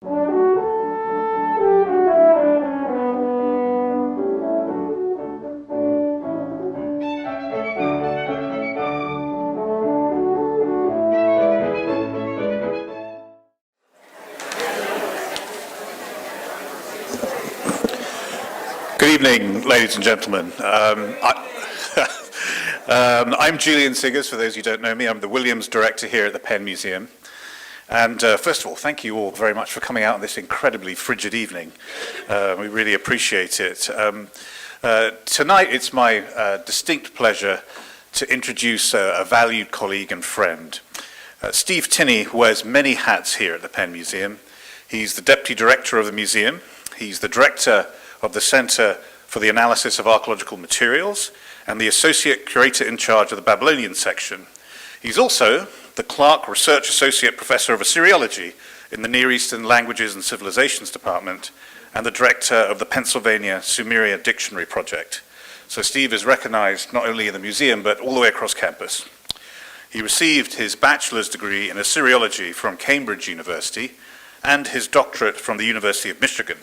Good evening, ladies and gentlemen. I'm Julian Siggers, for those who don't know me. I'm the Williams Director here at the Penn Museum. And first of all, thank you all very much for coming out on this incredibly frigid evening. We really appreciate it. Tonight, it's my distinct pleasure to introduce a valued colleague and friend. Steve Tinney wears many hats here at the Penn Museum. He's the Deputy Director of the museum. He's the Director of the Center for the Analysis of Archaeological Materials and the Associate Curator in charge of the Babylonian section. He's also the Clark Research Associate Professor of Assyriology in the Near Eastern Languages and Civilizations Department and the Director of the Pennsylvania Sumeria Dictionary Project. So Steve is recognized not only in the museum but all the way across campus. He received his bachelor's degree in Assyriology from Cambridge University and his doctorate from the University of Michigan.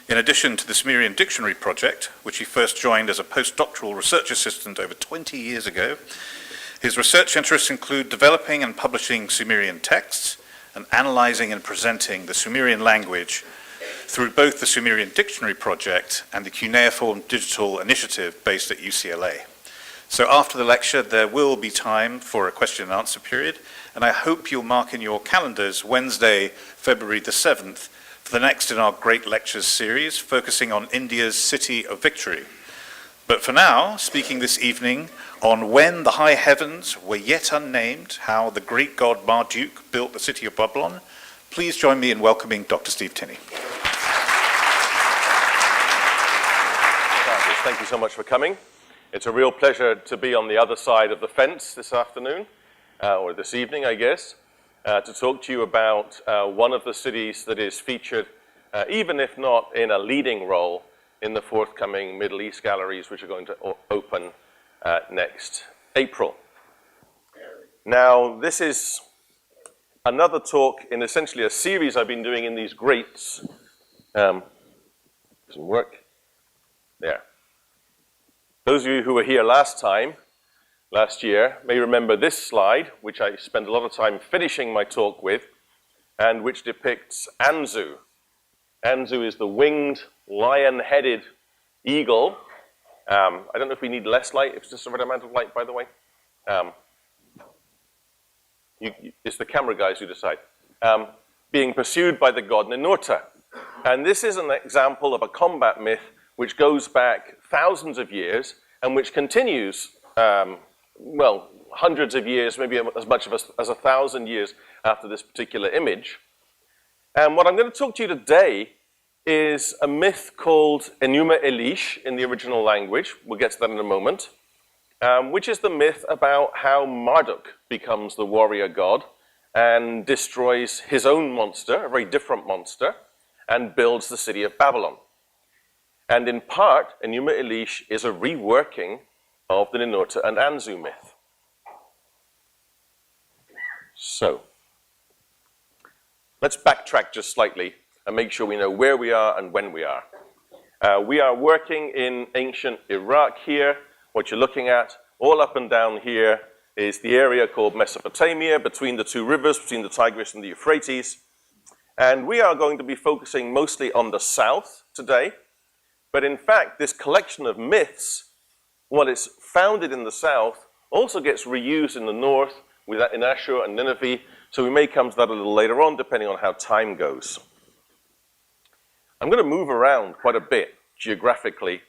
In addition to the Sumerian Dictionary Project, which he first joined as a postdoctoral research assistant over 20 years ago, his research interests include developing and publishing Sumerian texts and analyzing and presenting the Sumerian language through both the Sumerian Dictionary Project and the Cuneiform Digital Initiative based at UCLA. So after the lecture, there will be time for a question and answer period, and I hope you'll mark in your calendars Wednesday, February the 7th, for the next in our Great Lectures series, focusing on India's City of Victory. But for now, speaking this evening on when the high heavens were yet unnamed, how the Greek god Marduk built the city of Babylon, please join me in welcoming Dr. Steve Tinney. Thank you so much for coming. It's a real pleasure to be on the other side of the fence this afternoon, or this evening, I guess. To talk to you about one of the cities that is featured, even if not in a leading role, in the forthcoming Middle East galleries, which are going to open next April. Now, this is another talk in essentially a series I've been doing in these grates. Doesn't work. There. Those of you who were here last year, may remember this slide, which I spent a lot of time finishing my talk with, and which depicts Anzu. Anzu is the winged, lion-headed eagle. I don't know if we need less light, if it's just the right amount of light, by the way. It's the camera guys who decide. Being pursued by the god Ninurta. And this is an example of a combat myth which goes back thousands of years and which continues well, hundreds of years, maybe as much as 1,000 years after this particular image. And what I'm going to talk to you today is a myth called Enuma Elish in the original language. We'll get to that in a moment. Which is the myth about how Marduk becomes the warrior god and destroys his own monster, a very different monster, and builds the city of Babylon. And in part, Enuma Elish is a reworking of the Ninurta and Anzu myth. So, let's backtrack just slightly and make sure we know where we are and when we are. We are working in ancient Iraq here. What you're looking at, all up and down here, is the area called Mesopotamia, between the two rivers, between the Tigris and the Euphrates. And we are going to be focusing mostly on the south today. But in fact, this collection of myths, what is founded in the south, also gets reused in the north, in Ashur and Nineveh, so we may come to that a little later on, depending on how time goes. I'm going to move around quite a bit geographically,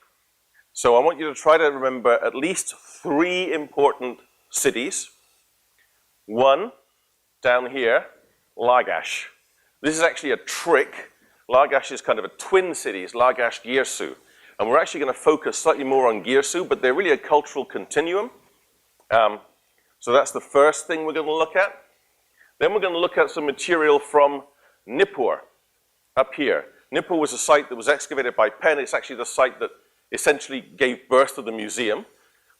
so I want you to try to remember at least 3 important cities. One, down here, Lagash. This is actually a trick. Lagash is kind of a twin city, it's Lagash, Girsu. And we're actually going to focus slightly more on Girsu, but they're really a cultural continuum. So that's the first thing we're going to look at. Then we're going to look at some material from Nippur, up here. Nippur was a site that was excavated by Penn. It's actually the site that essentially gave birth to the museum.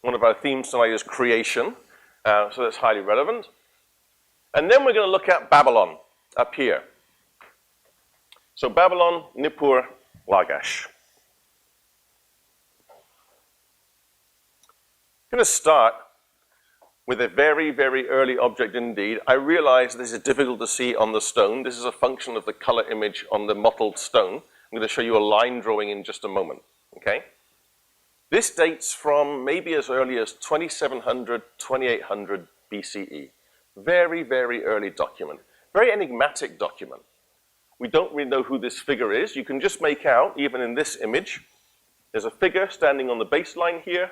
One of our themes tonight is creation, so that's highly relevant. And then we're going to look at Babylon, up here. So Babylon, Nippur, Lagash. I'm going to start with a very, very early object indeed. I realize this is difficult to see on the stone. This is a function of the color image on the mottled stone. I'm going to show you a line drawing in just a moment, okay? This dates from maybe as early as 2700, 2800 BCE. Very, very early document. Very enigmatic document. We don't really know who this figure is. You can just make out, even in this image, there's a figure standing on the baseline here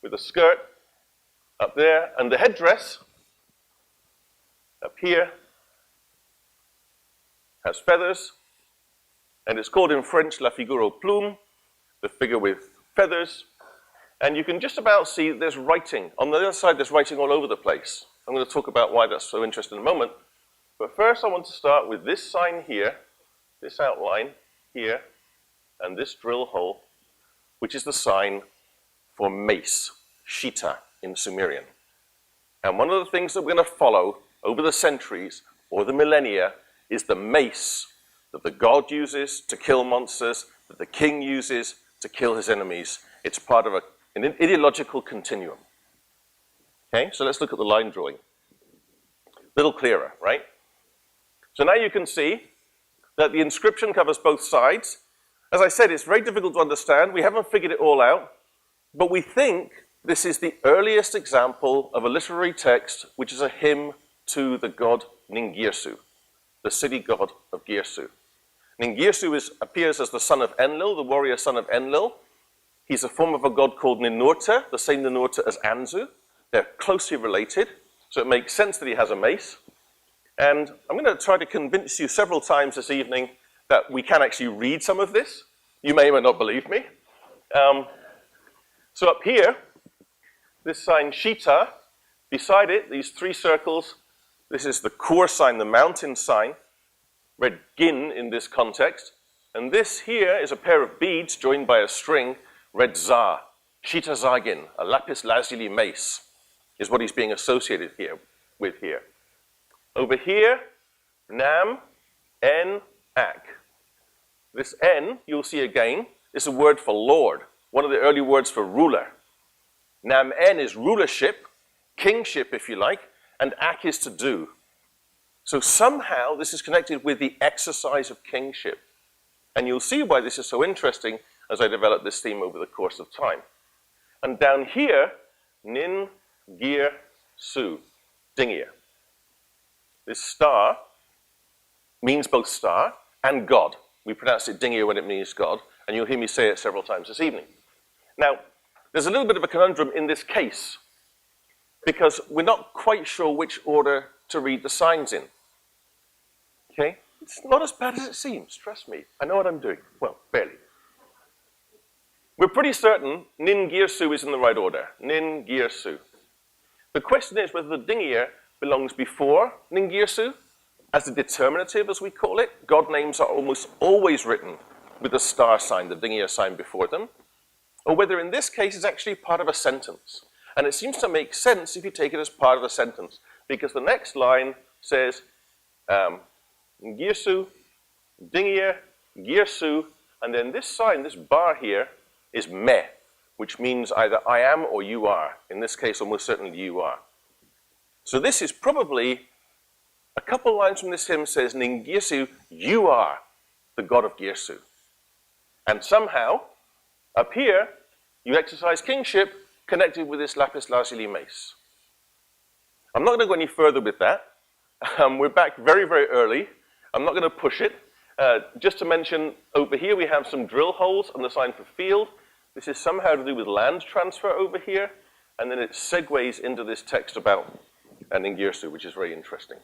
with a skirt up there, and the headdress up here has feathers, and it's called in French la figure aux plumes, the figure with feathers, and you can just about see there's writing. On the other side, there's writing all over the place. I'm going to talk about why that's so interesting in a moment, but first I want to start with this sign here, this outline here, and this drill hole, which is the sign for mace, Shita in Sumerian. And one of the things that we're going to follow over the centuries or the millennia is the mace that the god uses to kill monsters, that the king uses to kill his enemies. It's part of an ideological continuum. Okay, so let's look at the line drawing. A little clearer, right? So now you can see that the inscription covers both sides. As I said, it's very difficult to understand. We haven't figured it all out, but we think this is the earliest example of a literary text which is a hymn to the god Ningirsu, the city god of Girsu. Ningirsu appears as the son of Enlil, the warrior son of Enlil. He's a form of a god called Ninurta, the same Ninurta as Anzu. They're closely related, so it makes sense that he has a mace. And I'm going to try to convince you several times this evening that we can actually read some of this. You may or may not believe me. So up here, this sign Shita, beside it, these three circles, this is the core sign, the mountain sign, read Gin in this context. And this here is a pair of beads joined by a string, read Za, Shita Zagin, a lapis lazuli mace, is what he's being associated with here. Over here, Nam, En, Ak. This N, you'll see again, is a word for Lord, one of the early words for ruler. Nam En is rulership, kingship if you like, and Ak is to do. So somehow this is connected with the exercise of kingship. And you'll see why this is so interesting as I develop this theme over the course of time. And down here, Nin, Gir, Su, Dingir. This star means both star and God. We pronounce it Dingir when it means God, and you'll hear me say it several times this evening. Now, there's a little bit of a conundrum in this case, because we're not quite sure which order to read the signs in. Okay? It's not as bad as it seems, trust me. I know what I'm doing. Well, barely. We're pretty certain Nin Gir Su is in the right order. Nin Gir Su. The question is whether the Dingir belongs before Nin Gir Su, as the determinative, as we call it. God names are almost always written with the star sign, the Dingir sign before them, or whether in this case it's actually part of a sentence. And it seems to make sense if you take it as part of a sentence, because the next line says, Girsu, Dingir, Girsu, and then this sign, this bar here, is me, which means either I am or you are. In this case, almost certainly you are. So this is probably, a couple lines from this hymn says, Ningirsu, you are the god of Girsu. And somehow, up here, you exercise kingship connected with this lapis lazuli mace. I'm not going to go any further with that. We're back very, very early. I'm not going to push it. Just to mention, over here we have some drill holes on the sign for field. This is somehow to do with land transfer over here, and then it segues into this text about Ningirsu, which is very interesting.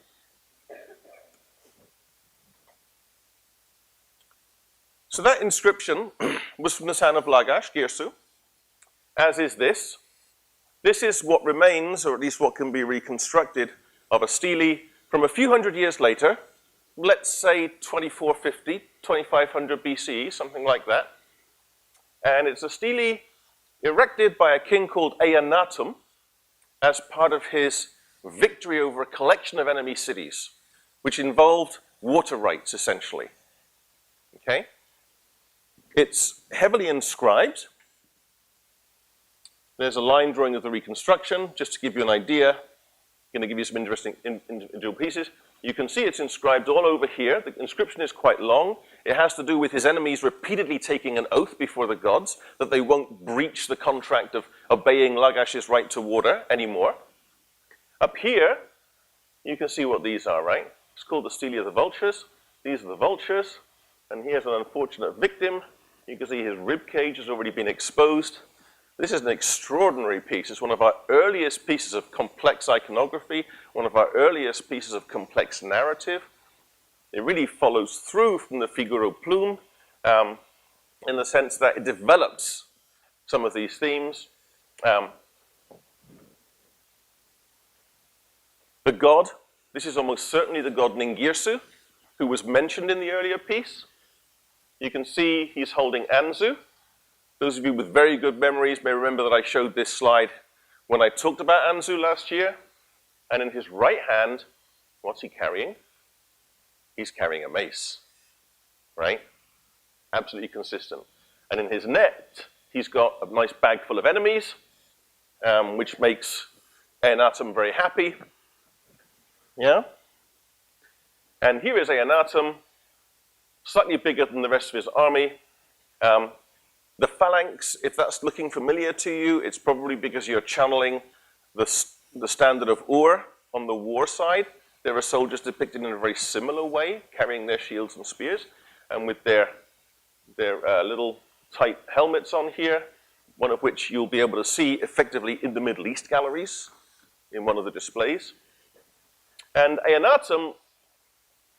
So that inscription was from the town of Lagash, Girsu, as is this. This is what remains, or at least what can be reconstructed, of a stele from a few hundred years later, let's say 2450, 2500 BCE, something like that. And it's a stele erected by a king called Eannatum as part of his victory over a collection of enemy cities, which involved water rights, essentially. Okay? It's heavily inscribed. There's a line drawing of the reconstruction, just to give you an idea. I'm going to give you some interesting individual pieces. You can see it's inscribed all over here. The inscription is quite long. It has to do with his enemies repeatedly taking an oath before the gods that they won't breach the contract of obeying Lagash's right to water anymore. Up here, you can see what these are, right? It's called the Stele of the Vultures. These are the vultures. And here's an unfortunate victim. You can see his rib cage has already been exposed. This is an extraordinary piece. It's one of our earliest pieces of complex iconography, one of our earliest pieces of complex narrative. It really follows through from the Figaro Plume in the sense that it develops some of these themes. The god, this is almost certainly the god Ningirsu, who was mentioned in the earlier piece. You can see he's holding Anzu. Those of you with very good memories may remember that I showed this slide when I talked about Anzu last year. And in his right hand, what's he carrying? He's carrying a mace, right? Absolutely consistent. And in his net, he's got a nice bag full of enemies, which makes Eannatum very happy. Yeah? And here is Eannatum, slightly bigger than the rest of his army. The phalanx, if that's looking familiar to you, it's probably because you're channeling the standard of Ur on the war side. There are soldiers depicted in a very similar way, carrying their shields and spears, and with their little tight helmets on here, one of which you'll be able to see effectively in the Middle East galleries in one of the displays. And Eannatum,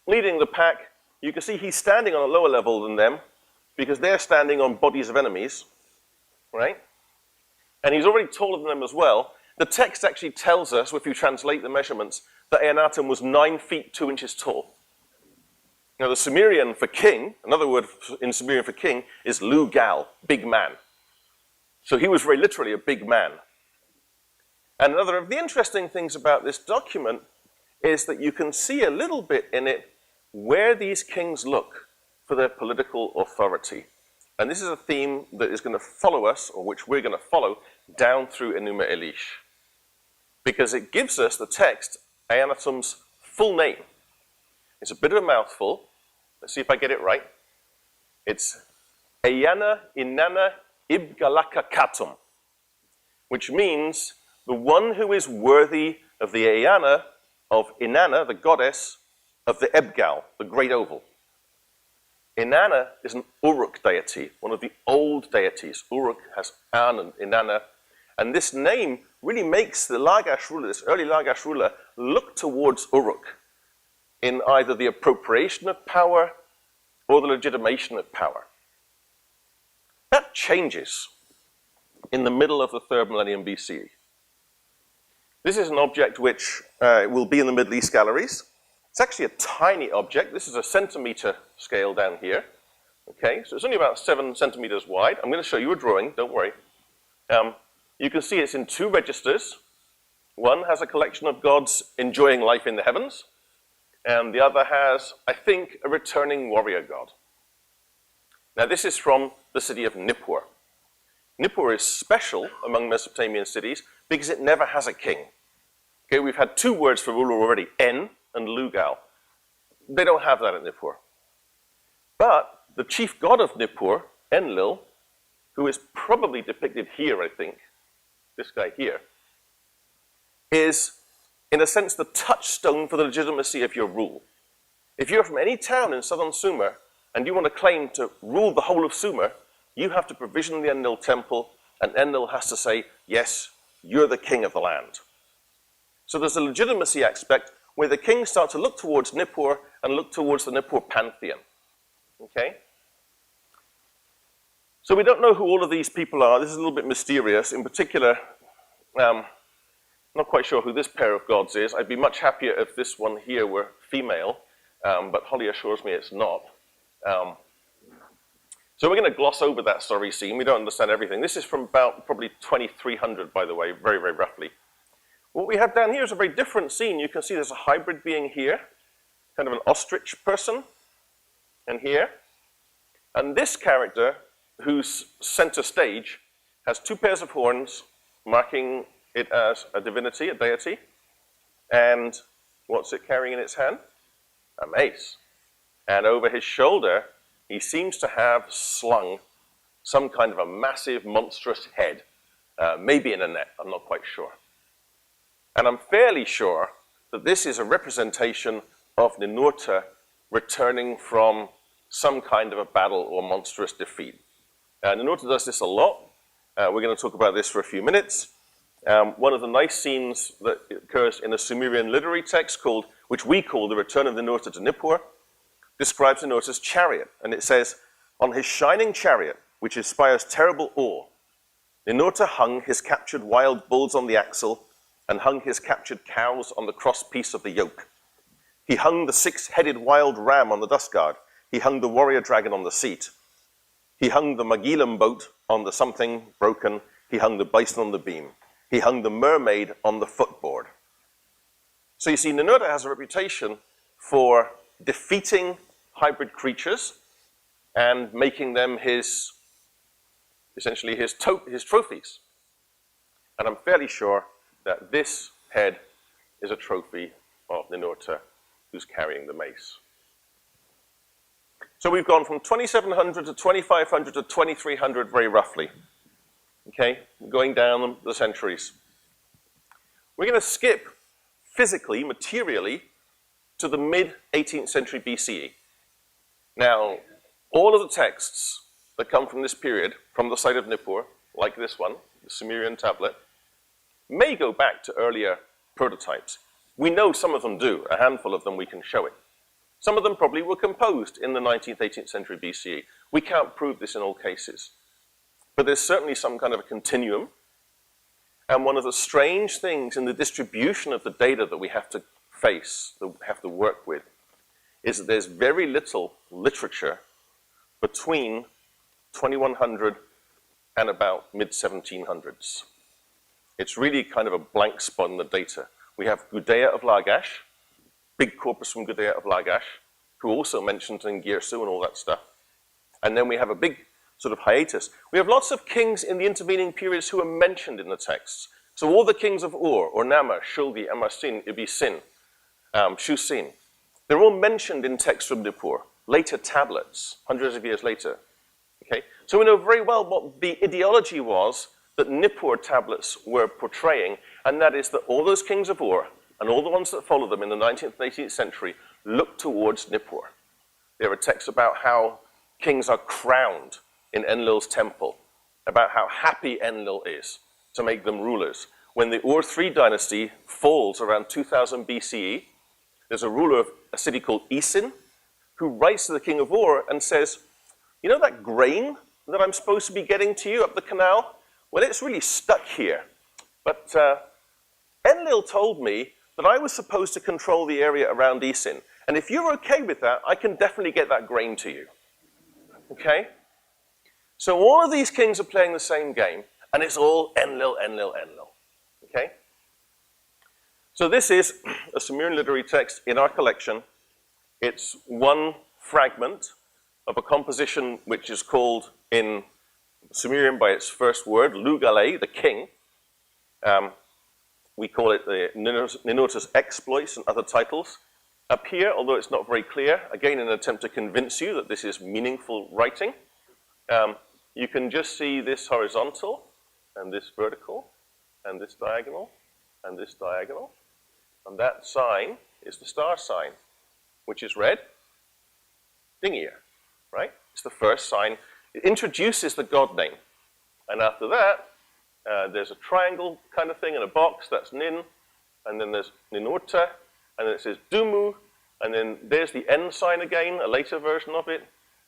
leading the pack, you can see he's standing on a lower level than them, because they're standing on bodies of enemies, right? And he's already taller than them as well. The text actually tells us, if you translate the measurements, that Eannatum was 9 feet 2 inches tall. Now the Sumerian for king, another word in Sumerian for king, is Lugal, big man. So he was very literally a big man. And another of the interesting things about this document is that you can see a little bit in it where these kings look for their political authority. And this is a theme that is going to follow us, or which we're going to follow, down through Enuma Elish. Because it gives us the text, Eannatum's full name. It's a bit of a mouthful. Let's see if I get it right. It's Eanna Inanna Ibgalaka Katum, which means the one who is worthy of the Eanna of Inanna, the goddess of the Ebgal, the great oval. Inanna is an Uruk deity, one of the old deities. Uruk has An and Inanna. And this name really makes the Lagash ruler, this early Lagash ruler, look towards Uruk in either the appropriation of power or the legitimation of power. That changes in the middle of the 3rd millennium BCE. This is an object which will be in the Middle East galleries. It's actually a tiny object. This is a centimeter scale down here. Okay, so it's only about 7 centimeters wide. I'm going to show you a drawing, don't worry. You can see it's in 2 registers. One has a collection of gods enjoying life in the heavens, and the other has, I think, a returning warrior god. Now this is from the city of Nippur. Nippur is special among Mesopotamian cities because it never has a king. Okay, we've had 2 words for ruler already, En and Lugal. They don't have that at Nippur. But the chief god of Nippur, Enlil, who is probably depicted here, I think, this guy here, is, in a sense, the touchstone for the legitimacy of your rule. If you're from any town in southern Sumer and you want to claim to rule the whole of Sumer, you have to provision the Enlil temple, and Enlil has to say, yes, you're the king of the land. So there's a legitimacy aspect where the kings start to look towards Nippur and look towards the Nippur pantheon. Okay? So we don't know who all of these people are. This is a little bit mysterious. In particular, not quite sure who this pair of gods is. I'd be much happier if this one here were female, but Holly assures me it's not. So we're going to gloss over that story scene. We don't understand everything. This is from about probably 2300, by the way, very, very roughly. What we have down here is a very different scene. You can see there's a hybrid being here, kind of an ostrich person, and here. And this character, who's center stage, has 2 pairs of horns, marking it as a divinity, a deity. And what's it carrying in its hand? A mace. And over his shoulder, he seems to have slung some kind of a massive, monstrous head, maybe in a net, I'm not quite sure. And I'm fairly sure that this is a representation of Ninurta returning from some kind of a battle or monstrous defeat. Ninurta does this a lot. We're going to talk about this for a few minutes. One of the nice scenes that occurs in a Sumerian literary text which we call The Return of Ninurta to Nippur, describes Ninurta's chariot. And it says, on his shining chariot, which inspires terrible awe, Ninurta hung his captured wild bulls on the axle and hung his captured cows on the crosspiece of the yoke. He hung the 6-headed wild ram on the dust guard. He hung the warrior dragon on the seat. He hung the Magilam boat on the something broken. He hung the bison on the beam. He hung the mermaid on the footboard. So you see, Ninurta has a reputation for defeating hybrid creatures and making them essentially his trophies. And I'm fairly sure that this head is a trophy of Ninurta, who's carrying the mace. So we've gone from 2700 to 2500 to 2300 very roughly. Okay, going down the centuries. We're going to skip physically, materially, to the mid-18th century BCE. Now, all of the texts that come from this period, from the site of Nippur, like this one, the Sumerian tablet, may go back to earlier prototypes. We know some of them do, a handful of them we can show it. Some of them probably were composed in the 19th, 18th century BCE. We can't prove this in all cases. But there's certainly some kind of a continuum. And one of the strange things in the distribution of the data that we have to face, that we have to work with, is that there's very little literature between 2100 and about mid-1700s. It's really kind of a blank spot in the data. We have Gudea of Lagash, big corpus from Gudea of Lagash, who also mentions in Girsu and all that stuff. And then we have a big sort of hiatus. We have lots of kings in the intervening periods who are mentioned in the texts. So all the kings of Ur, Ornama, Shulgi, Amasin, Ibisin, Shusin, they're all mentioned in texts from Nippur, later tablets, hundreds of years later. Okay? So we know very well what the ideology was that Nippur tablets were portraying, and that is that all those kings of Ur and all the ones that follow them in the 19th and 18th century look towards Nippur. There are texts about how kings are crowned in Enlil's temple, about how happy Enlil is to make them rulers. When the Ur III dynasty falls around 2000 BCE, there's a ruler of a city called Isin who writes to the king of Ur and says, you know that grain that I'm supposed to be getting to you up the canal? Well, it's really stuck here. But Enlil told me that I was supposed to control the area around Isin. And if you're okay with that, I can definitely get that grain to you. Okay? So all of these kings are playing the same game, and it's all Enlil, Enlil, Enlil. Okay? So this is a Sumerian literary text in our collection. It's one fragment of a composition which is called in Sumerian by its first word, Lugale, the king. We call it the Ninurta's exploits and other titles. Up here, although it's not very clear, again in an attempt to convince you that this is meaningful writing, you can just see this horizontal, and this vertical, and this diagonal, and this diagonal. And that sign is the star sign, which is red, Dingir, right? It's the first sign. It introduces the god name. And after that, there's a triangle kind of thing in a box, that's Nin, and then there's Ninurta, and then it says Dumu, and then there's the N sign again, a later version of it.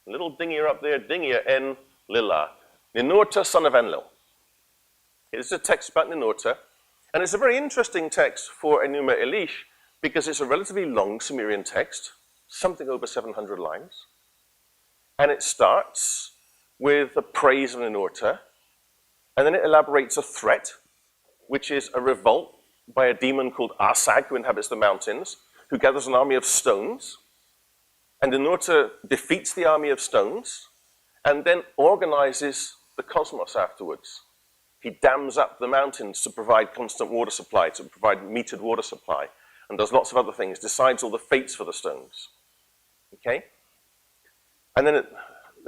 A little Dingir up there, Dingir N Lila. Ninurta, son of Enlil. It's a text about Ninurta, and it's a very interesting text for Enuma Elish because it's a relatively long Sumerian text, something over 700 lines. And it starts with the praise of Ninurta, and then it elaborates a threat, which is a revolt by a demon called Asag, who inhabits the mountains, who gathers an army of stones. And Ninurta defeats the army of stones and then organizes the cosmos afterwards. He dams up the mountains to provide constant water supply, to provide metered water supply, and does lots of other things, decides all the fates for the stones. Okay? And then,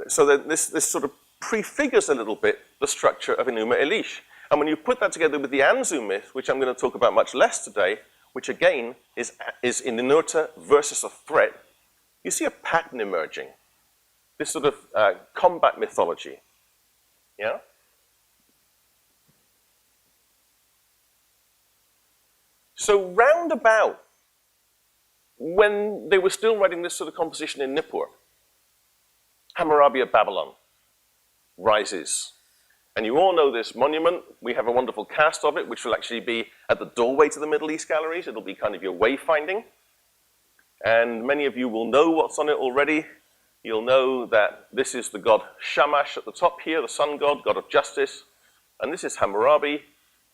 this sort of prefigures a little bit the structure of Enuma Elish. And when you put that together with the Anzu myth, which I'm going to talk about much less today, which again is in inertia versus a threat, you see a pattern emerging. This sort of combat mythology. Yeah? So roundabout, when they were still writing this sort of composition in Nippur, Hammurabi of Babylon rises. And you all know this monument. We have a wonderful cast of it, which will actually be at the doorway to the Middle East galleries. It'll be kind of your wayfinding. And many of you will know what's on it already. You'll know that this is the god Shamash at the top here, the sun god, god of justice. And this is Hammurabi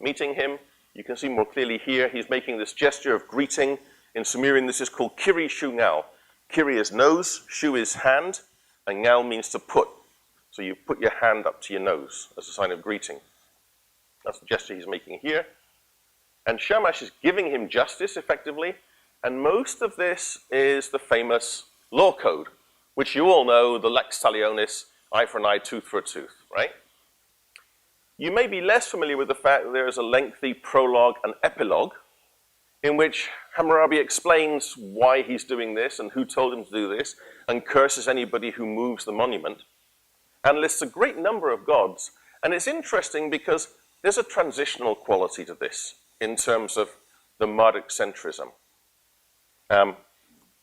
meeting him. You can see more clearly here, he's making this gesture of greeting. In Sumerian, this is called Kiri Shu Ngao. Kiri is nose, Shu is hand, and Ngao means to put. So you put your hand up to your nose as a sign of greeting. That's the gesture he's making here. And Shamash is giving him justice, effectively. And most of this is the famous law code, which you all know, the lex talionis, eye for an eye, tooth for a tooth, right? You may be less familiar with the fact that there is a lengthy prologue and epilogue in which Hammurabi explains why he's doing this and who told him to do this, and curses anybody who moves the monument, and lists a great number of gods. And it's interesting because there's a transitional quality to this in terms of the Marduk centrism.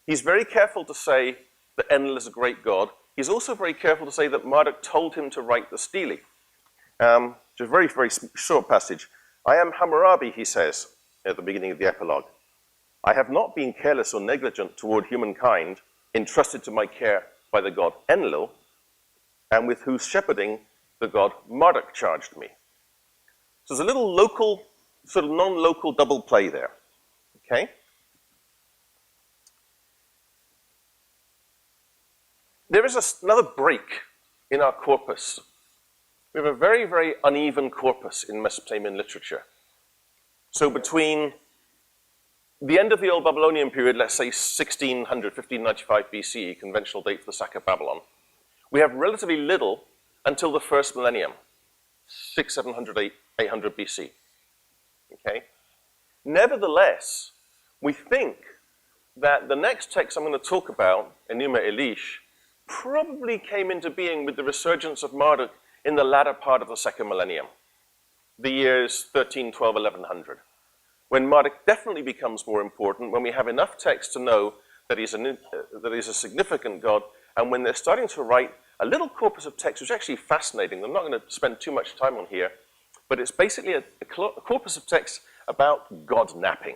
He's very careful to say that Enlil is a great god. He's also very careful to say that Marduk told him to write the stele. It's a very, very short passage. I am Hammurabi, he says at the beginning of the epilogue. I have not been careless or negligent toward humankind, entrusted to my care by the god Enlil, and with whose shepherding the god Marduk charged me. So there's a little local, sort of non-local double play there. Okay? There is another break in our corpus. We have a very, very uneven corpus in Mesopotamian literature. So between the end of the Old Babylonian period, let's say 1600, 1595 BCE, conventional date for the sack of Babylon, we have relatively little until the first millennium, 700, 800 BC. Okay? Nevertheless, we think that the next text I'm going to talk about, Enuma Elish, probably came into being with the resurgence of Marduk in the latter part of the second millennium, the years 13, 12, 1100, when Marduk definitely becomes more important, when we have enough text to know that he's a significant god, and when they're starting to write a little corpus of text, which is actually fascinating. I'm not going to spend too much time on here, but it's basically a corpus of text about god napping.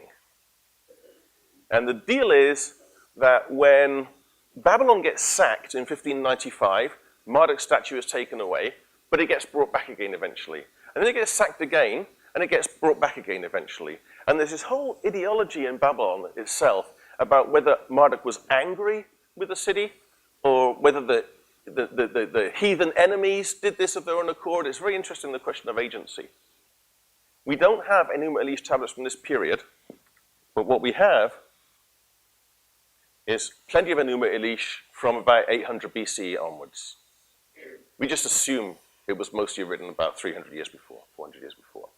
And the deal is that when Babylon gets sacked in 1595, Marduk's statue is taken away, but it gets brought back again eventually. And then it gets sacked again, and it gets brought back again eventually. And there's this whole ideology in Babylon itself about whether Marduk was angry with the city, or whether the heathen enemies did this of their own accord. It's very interesting, the question of agency. We don't have Enuma Elish tablets from this period, but what we have is plenty of Enuma Elish from about 800 BCE onwards. We just assume it was mostly written about 300 years before, 400 years before.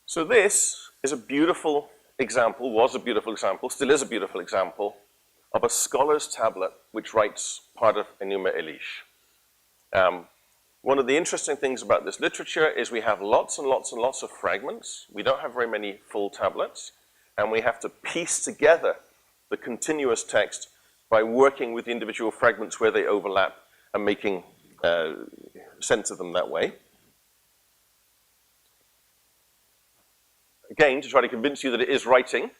So this is a beautiful example, was a beautiful example, still is a beautiful example, of a scholar's tablet which writes part of Enuma Elish. One of the interesting things about this literature is we have lots and lots and lots of fragments. We don't have very many full tablets, and we have to piece together the continuous text by working with the individual fragments where they overlap and making sense of them that way. Again, to try to convince you that it is writing,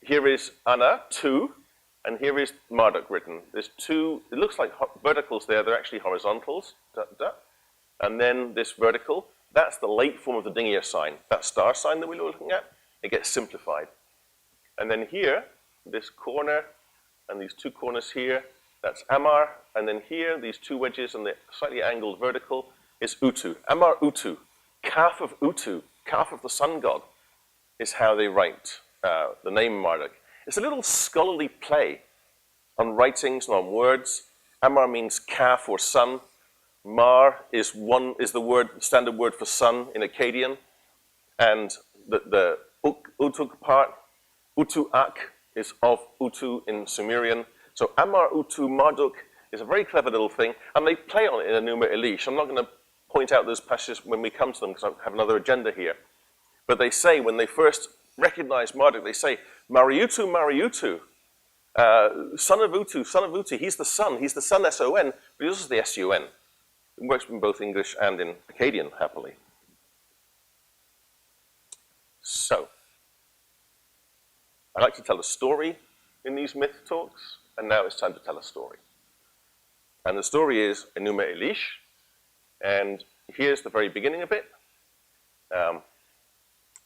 here is Anna, 2, and here is Marduk written. There's 2, it looks like verticals there, they're actually horizontals. Da, da. And then this vertical, that's the late form of the Dingir sign. That star sign that we were looking at, it gets simplified. And then here, this corner, and these 2 corners here, That's Amar. And then here, these two wedges and the slightly angled vertical is Utu. Amar Utu, calf of Utu, calf of the sun god, is how they write the name Marduk. It's a little scholarly play on writings and on words. Amar means calf or sun. Mar is the standard word for sun in Akkadian. And the Utuk part, Utu-ak, is of Utu in Sumerian. So Amar Utu Marduk is a very clever little thing, and they play on it in Enuma Elish. I'm not going to point out those passages when we come to them, because I have another agenda here. But they say, when they first recognize Marduk, they say, Mariutu, Mariutu, son of Utu, he's the sun, S-O-N, but this is the S-U-N. It works in both English and in Akkadian, happily. So, I like to tell a story in these myth talks, and now it's time to tell a story. And the story is Enuma Elish, and here's the very beginning of it.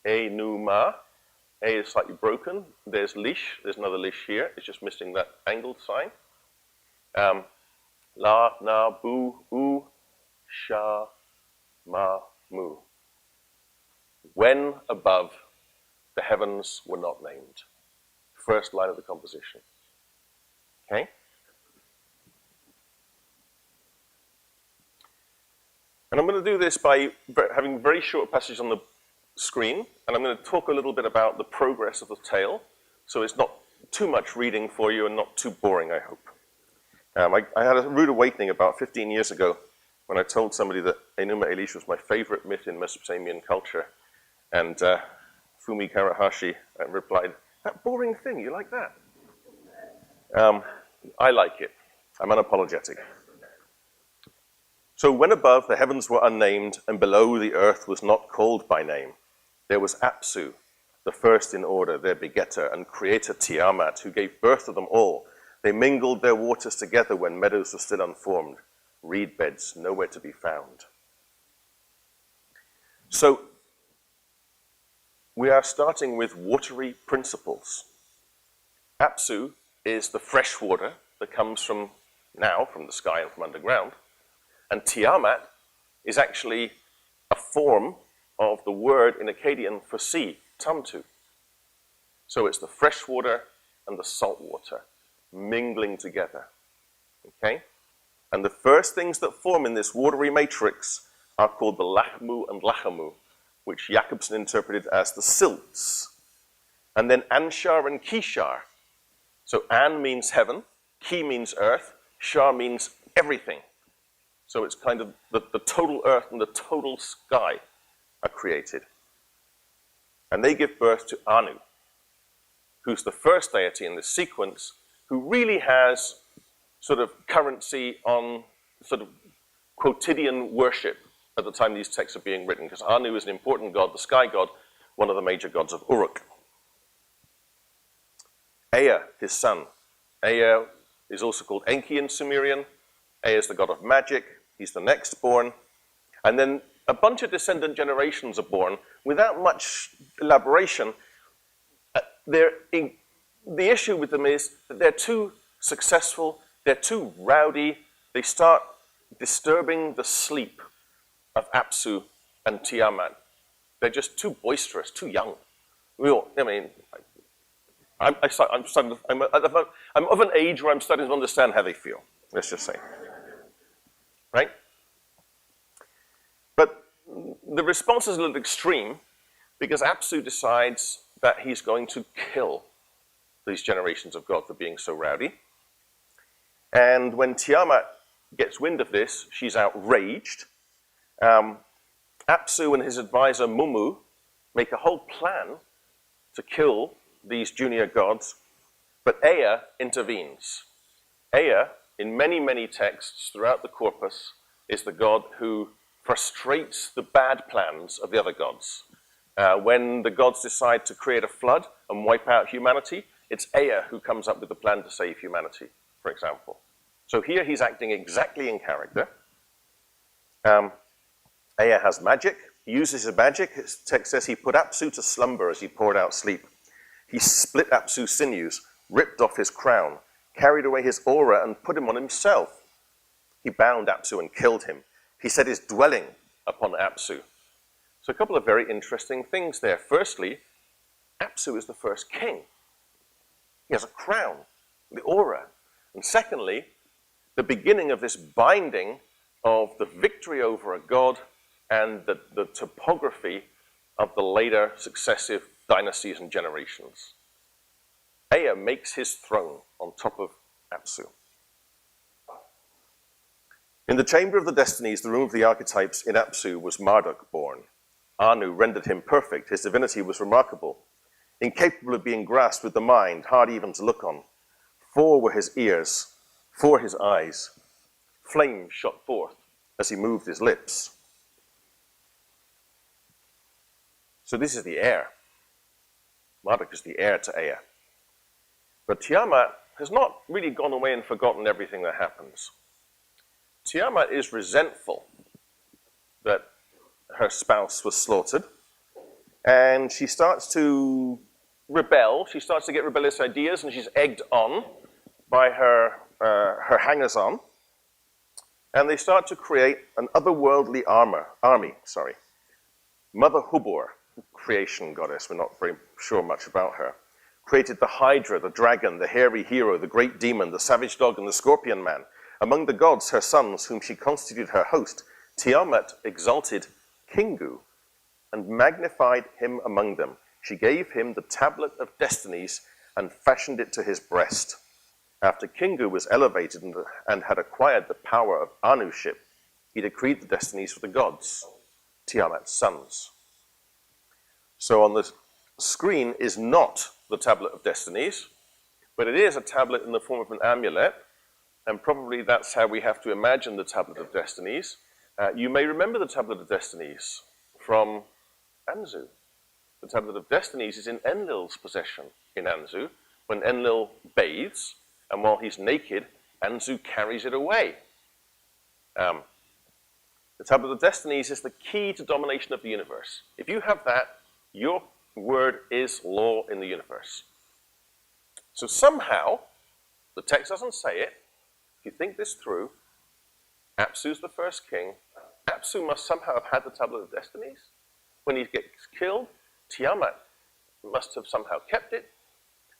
Enuma, A is slightly broken. There's Lish, there's another Lish here. It's just missing that angled sign. La, Na, Bu, U, Sha, Ma, Mu. When above, the heavens were not named. First line of the composition. Okay? And I'm going to do this by having very short passages on the screen, and I'm going to talk a little bit about the progress of the tale, so it's not too much reading for you and not too boring, I hope. I had a rude awakening about 15 years ago when I told somebody that Enuma Elish was my favorite myth in Mesopotamian culture, and Fumi Karahashi replied, "That boring thing, you like that?" I like it. I'm unapologetic. So when above the heavens were unnamed, and below the earth was not called by name, there was Apsu, the first in order, their begetter and creator Tiamat, who gave birth to them all. They mingled their waters together when meadows were still unformed, reed beds nowhere to be found. So we are starting with watery principles. Apsu is the fresh water that comes from the sky and from underground. And Tiamat is actually a form of the word in Akkadian for sea, Tamtu. So it's the fresh water and the salt water mingling together. Okay? And the first things that form in this watery matrix are called the Lachmu and Lachamu, which Jacobson interpreted as the silts. And then Anshar and Kishar. So An means heaven, Ki means earth, Shar means everything. So it's kind of the total earth and the total sky are created. And they give birth to Anu, who's the first deity in this sequence, who really has sort of currency on sort of quotidian worship at the time these texts are being written, because Anu is an important god, the sky god, one of the major gods of Uruk. Ea, his son. Ea is also called Enki in Sumerian. Ea is the god of magic. He's the next born. And then a bunch of descendant generations are born without much elaboration. The issue with them is that they're too successful, they're too rowdy, they start disturbing the sleep of Apsu and Tiamat. They're just too boisterous, too young. I'm of an age where I'm starting to understand how they feel, let's just say. Right? But the response is a little extreme because Apsu decides that he's going to kill these generations of God for being so rowdy. And when Tiamat gets wind of this, she's outraged. Apsu and his advisor Mumu make a whole plan to kill these junior gods, but Ea intervenes. Ea, in many, many texts throughout the corpus, is the god who frustrates the bad plans of the other gods. When the gods decide to create a flood and wipe out humanity, it's Ea who comes up with the plan to save humanity, for example. So here he's acting exactly in character. Ea has magic. He uses his magic. His text says he put Apsu to slumber as he poured out sleep. He split Apsu's sinews, ripped off his crown, carried away his aura and put him on himself. He bound Apsu and killed him. He set his dwelling upon Apsu. So a couple of very interesting things there. Firstly, Apsu is the first king. He has a crown, the aura. And secondly, the beginning of this binding of the victory over a god and the topography of the later successive dynasties and generations. Ea makes his throne on top of Apsu. In the Chamber of the Destinies, the room of the archetypes, in Apsu was Marduk born. Anu rendered him perfect. His divinity was remarkable, incapable of being grasped with the mind, hard even to look on. 4 were his ears, 4 his eyes. Flames shot forth as he moved his lips. So this is the heir. Marduk is the heir to Ea. But Tiamat has not really gone away and forgotten everything that happens. Tiamat is resentful that her spouse was slaughtered, and she starts to rebel. She starts to get rebellious ideas, and she's egged on by her hangers-on, and they start to create an otherworldly army. Mother Hubor, creation goddess, we're not very sure much about her, created the Hydra, the dragon, the hairy hero, the great demon, the savage dog, and the scorpion man. Among the gods, her sons, whom she constituted her host, Tiamat exalted Kingu and magnified him among them. She gave him the tablet of destinies and fashioned it to his breast. After Kingu was elevated and had acquired the power of Anuship, he decreed the destinies for the gods, Tiamat's sons. So on the screen is not the tablet of destinies, but it is a tablet in the form of an amulet, and probably that's how we have to imagine the tablet of destinies. You may remember the tablet of destinies from Anzu. The tablet of destinies is in Enlil's possession in Anzu when Enlil bathes, and while he's naked, Anzu carries it away. The tablet of destinies is the key to domination of the universe. If you have that, your word is law in the universe. So somehow, the text doesn't say it. If you think this through, Apsu's the first king. Apsu must somehow have had the tablet of destinies. When he gets killed, Tiamat must have somehow kept it.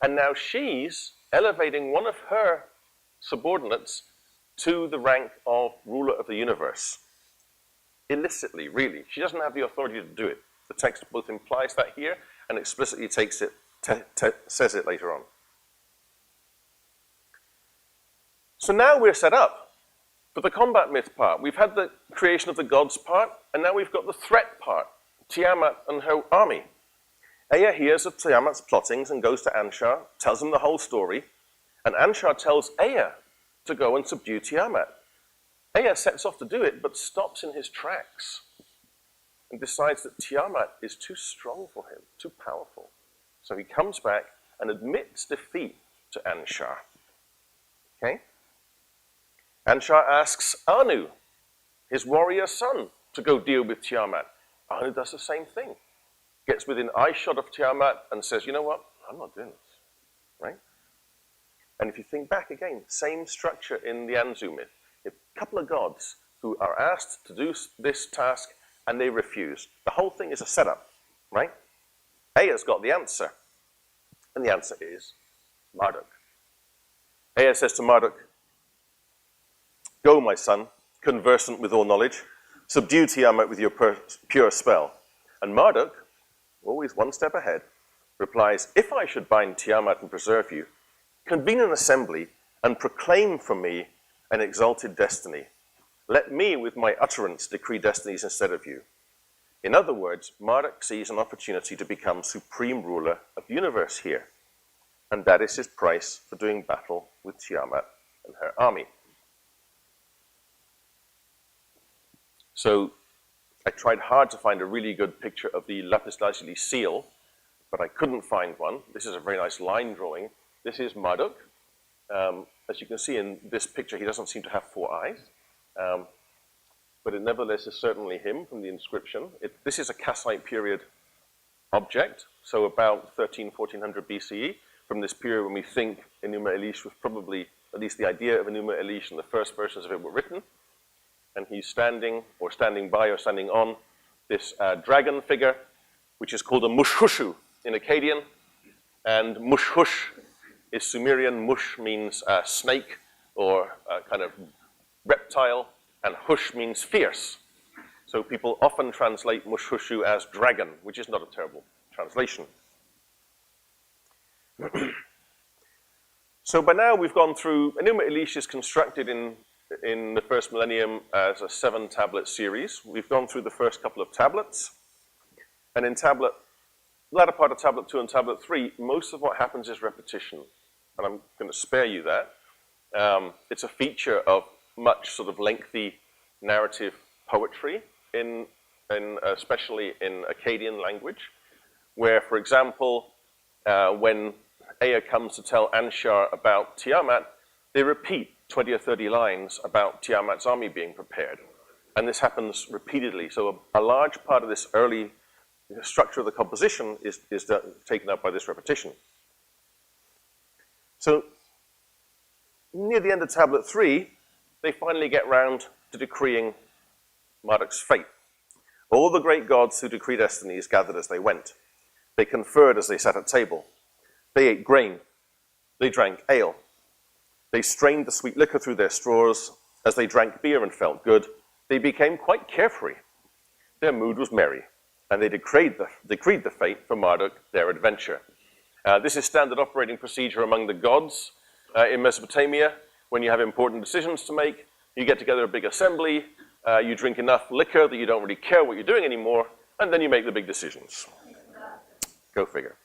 And now she's elevating one of her subordinates to the rank of ruler of the universe. Illicitly, really. She doesn't have the authority to do it. The text both implies that here and explicitly takes it, says it later on. So now we're set up for the combat myth part. We've had the creation of the gods part, and now we've got the threat part, Tiamat and her army. Ea hears of Tiamat's plottings and goes to Anshar, tells him the whole story, and Anshar tells Ea to go and subdue Tiamat. Ea sets off to do it, but stops in his tracks and decides that Tiamat is too strong for him, too powerful. So he comes back and admits defeat to Anshar. Okay? Anshar asks Anu, his warrior son, to go deal with Tiamat. Anu does the same thing. Gets within eyeshot of Tiamat and says, you know what, I'm not doing this, right? And if you think back again, same structure in the Anzu myth. A couple of gods who are asked to do this task and they refuse. The whole thing is a setup, right? Ea's got the answer, and the answer is Marduk. Ea says to Marduk, go, my son, conversant with all knowledge, subdue Tiamat with your pure spell. And Marduk, always one step ahead, replies, if I should bind Tiamat and preserve you, convene an assembly and proclaim from me an exalted destiny. Let me, with my utterance, decree destinies instead of you. In other words, Marduk sees an opportunity to become supreme ruler of the universe here. And that is his price for doing battle with Tiamat and her army. So I tried hard to find a really good picture of the lapis lazuli seal, but I couldn't find one. This is a very nice line drawing. This is Marduk. As you can see in this picture, he doesn't seem to have 4 eyes. But it nevertheless is certainly him from the inscription. This is a Kassite period object, so about 1400 BCE. from this period when we think Enuma Elish was probably, at least the idea of Enuma Elish and the first versions of it were written. And he's standing, or standing by, or standing on this dragon figure, which is called a Mushhushu in Akkadian. And Mushhush is Sumerian. Mush means snake or kind of reptile, and hush means fierce. So people often translate Mushhushu as dragon, which is not a terrible translation. So by now we've gone through, Enuma Elish is constructed in the first millennium as a 7-tablet series. We've gone through the first couple of tablets. And in latter part of tablet 2 and tablet 3, most of what happens is repetition. And I'm going to spare you that. It's a feature of much sort of lengthy narrative poetry, especially in Akkadian language, where, for example, when Ea comes to tell Anshar about Tiamat, they repeat 20 or 30 lines about Tiamat's army being prepared. And this happens repeatedly. So a large part of this early structure of the composition is taken up by this repetition. So near the end of tablet 3, they finally get round to decreeing Marduk's fate. All the great gods who decree destinies gathered as they went. They conferred as they sat at table. They ate grain. They drank ale. They strained the sweet liquor through their straws. As they drank beer and felt good, they became quite carefree. Their mood was merry, and they decreed the fate for Marduk, their adventure. This is standard operating procedure among the gods in Mesopotamia. When you have important decisions to make, you get together a big assembly, you drink enough liquor that you don't really care what you're doing anymore, and then you make the big decisions. Go figure.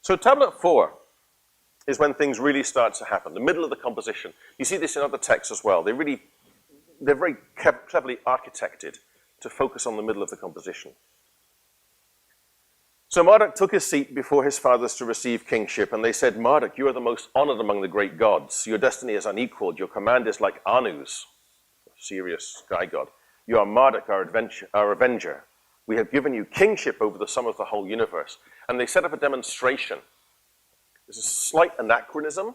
So tablet 4 is when things really start to happen, the middle of the composition. You see this in other texts as well. They're very cleverly architected to focus on the middle of the composition. So Marduk took his seat before his fathers to receive kingship, and they said, Marduk, you are the most honored among the great gods. Your destiny is unequaled. Your command is like Anu's, Sirius sky god. You are Marduk, our avenger. We have given you kingship over the sum of the whole universe. And they set up a demonstration. There's a slight anachronism.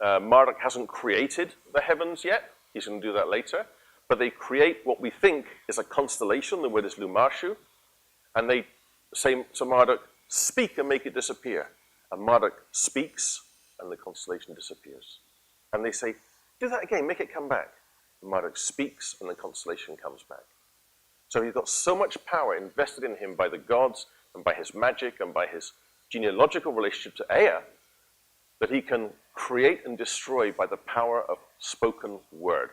Marduk hasn't created the heavens yet. He's going to do that later. But they create what we think is a constellation. The word is Lumarshu. And they say to Marduk, speak and make it disappear. And Marduk speaks, and the constellation disappears. And they say, do that again, make it come back. And Marduk speaks, and the constellation comes back. So he's got so much power invested in him by the gods, and by his magic, and by his genealogical relationship to Ea, that he can create and destroy by the power of spoken word.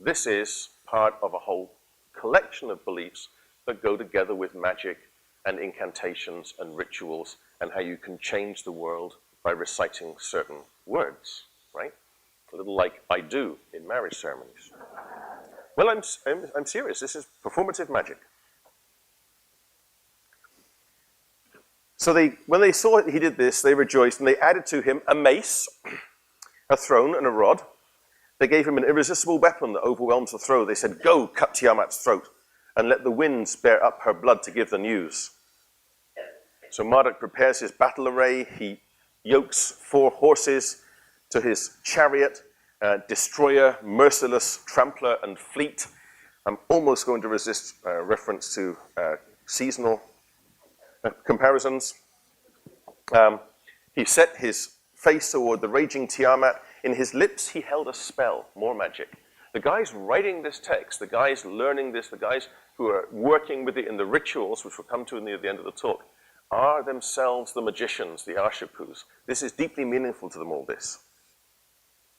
This is part of a whole collection of beliefs that go together with magic and incantations and rituals, and how you can change the world by reciting certain words, right? A little like I do in marriage ceremonies. Well, I'm serious. This is performative magic. So when they saw he did this, they rejoiced, and they added to him a mace, a throne, and a rod. They gave him an irresistible weapon that overwhelms the throw. They said, go, cut Tiamat's throat, and let the winds bear up her blood to give the news. So Marduk prepares his battle array. He yokes 4 horses to his chariot, destroyer, merciless, trampler, and fleet. I'm almost going to resist reference to seasonal comparisons. He set his face toward the raging Tiamat. In his lips he held a spell, more magic. The guys writing this text, the guys learning this, the guys who are working with it in the rituals, which we'll come to near the end of the talk, are themselves the magicians, the Arshipus. This is deeply meaningful to them, all this.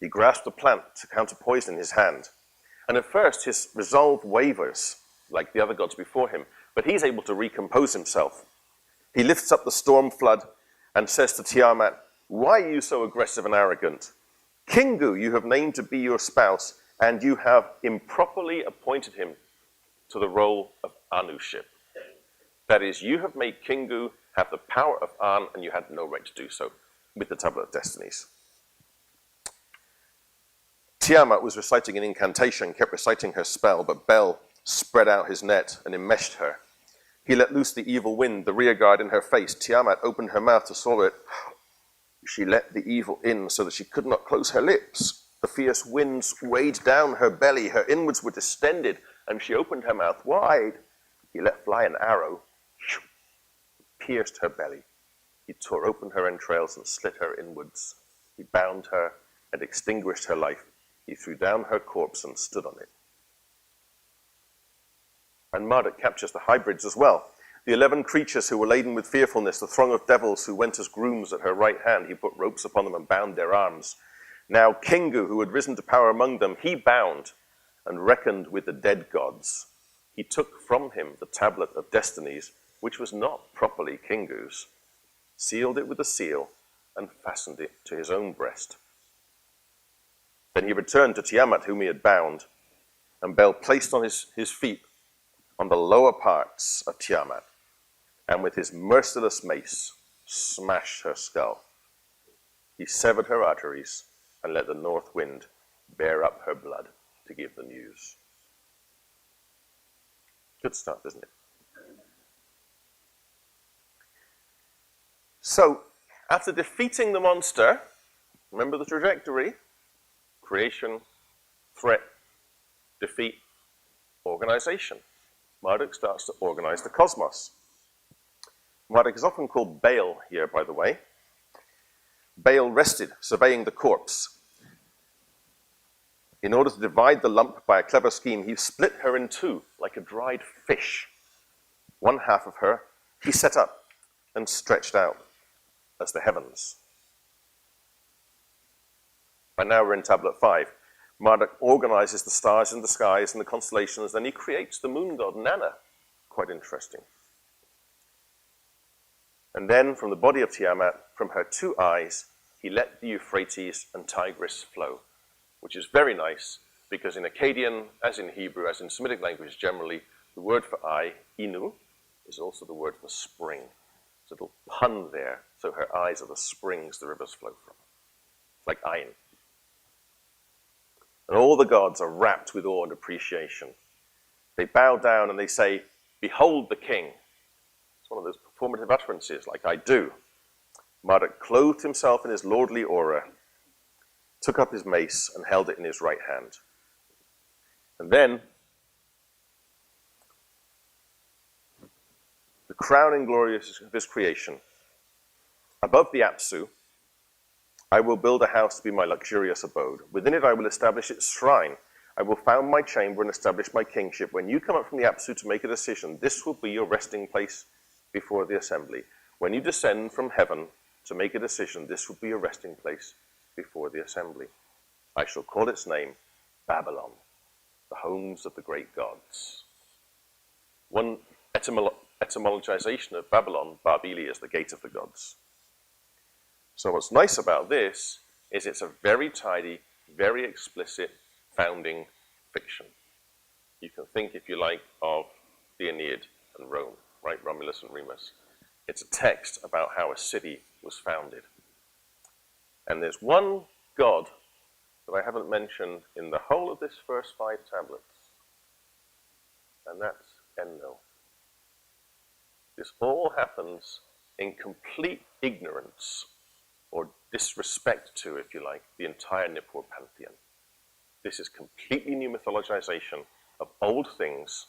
He grasped a plant to counter poison in his hand. And at first his resolve wavers, like the other gods before him, but he's able to recompose himself. He lifts up the storm flood and says to Tiamat, why are you so aggressive and arrogant? Kingu you have named to be your spouse, and you have improperly appointed him to the role of Anuship. That is, you have made Kingu have the power of An, and you had no right to do so with the Tablet of Destinies. Tiamat was reciting an incantation, kept reciting her spell, but Bel spread out his net and enmeshed her. He let loose the evil wind, the rear guard in her face. Tiamat opened her mouth to swallow it. She let the evil in so that she could not close her lips. The fierce winds weighed down her belly. Her inwards were distended, and she opened her mouth wide. He let fly an arrow, pierced her belly. He tore open her entrails and slit her inwards. He bound her and extinguished her life. He threw down her corpse and stood on it. And Marduk captures the hybrids as well. The 11 creatures who were laden with fearfulness, the throng of devils who went as grooms at her right hand, he put ropes upon them and bound their arms. Now Kingu, who had risen to power among them, he bound and reckoned with the dead gods. He took from him the tablet of destinies, which was not properly Kingu's, sealed it with a seal, and fastened it to his own breast. Then he returned to Tiamat, whom he had bound, and Bel placed on his feet on the lower parts of Tiamat, and with his merciless mace smashed her skull. He severed her arteries and let the north wind bear up her blood to give the news. Good stuff, isn't it? So, after defeating the monster, remember the trajectory: creation, threat, defeat, organization. Marduk starts to organize the cosmos. Marduk is often called Baal here, by the way. Baal rested, surveying the corpse. In order to divide the lump by a clever scheme, he split her in two, like a dried fish. One half of her he set up and stretched out as the heavens. By now we're in tablet 5. Marduk organizes the stars in the skies and the constellations, then he creates the moon god Nana. Quite interesting. And then from the body of Tiamat, from her 2 eyes, he let the Euphrates and Tigris flow, which is very nice because in Akkadian, as in Hebrew, as in Semitic language generally, the word for eye, inu, is also the word for spring. So a little pun there. So her eyes are the springs the rivers flow from. It's like ayin. And all the gods are rapt with awe and appreciation. They bow down and they say, "Behold the king." It's one of those performative utterances, like I do. Marduk clothed himself in his lordly aura, took up his mace and held it in his right hand. And then, the crowning glory of his creation, above the Apsu, I will build a house to be my luxurious abode. Within it I will establish its shrine. I will found my chamber and establish my kingship. When you come up from the Apsu to make a decision, this will be your resting place before the assembly. When you descend from heaven to make a decision, this will be your resting place before the assembly. I shall call its name Babylon, the homes of the great gods. One etymologization of Babylon, Babili, is the gate of the gods. So what's nice about this is it's a very tidy, very explicit founding fiction. You can think, if you like, of the Aeneid and Rome, right? Romulus and Remus. It's a text about how a city was founded. And there's one god that I haven't mentioned in the whole of this first 5 tablets, and that's Enlil. This all happens in complete ignorance or disrespect to, if you like, the entire Nippur pantheon. This is completely new mythologization of old things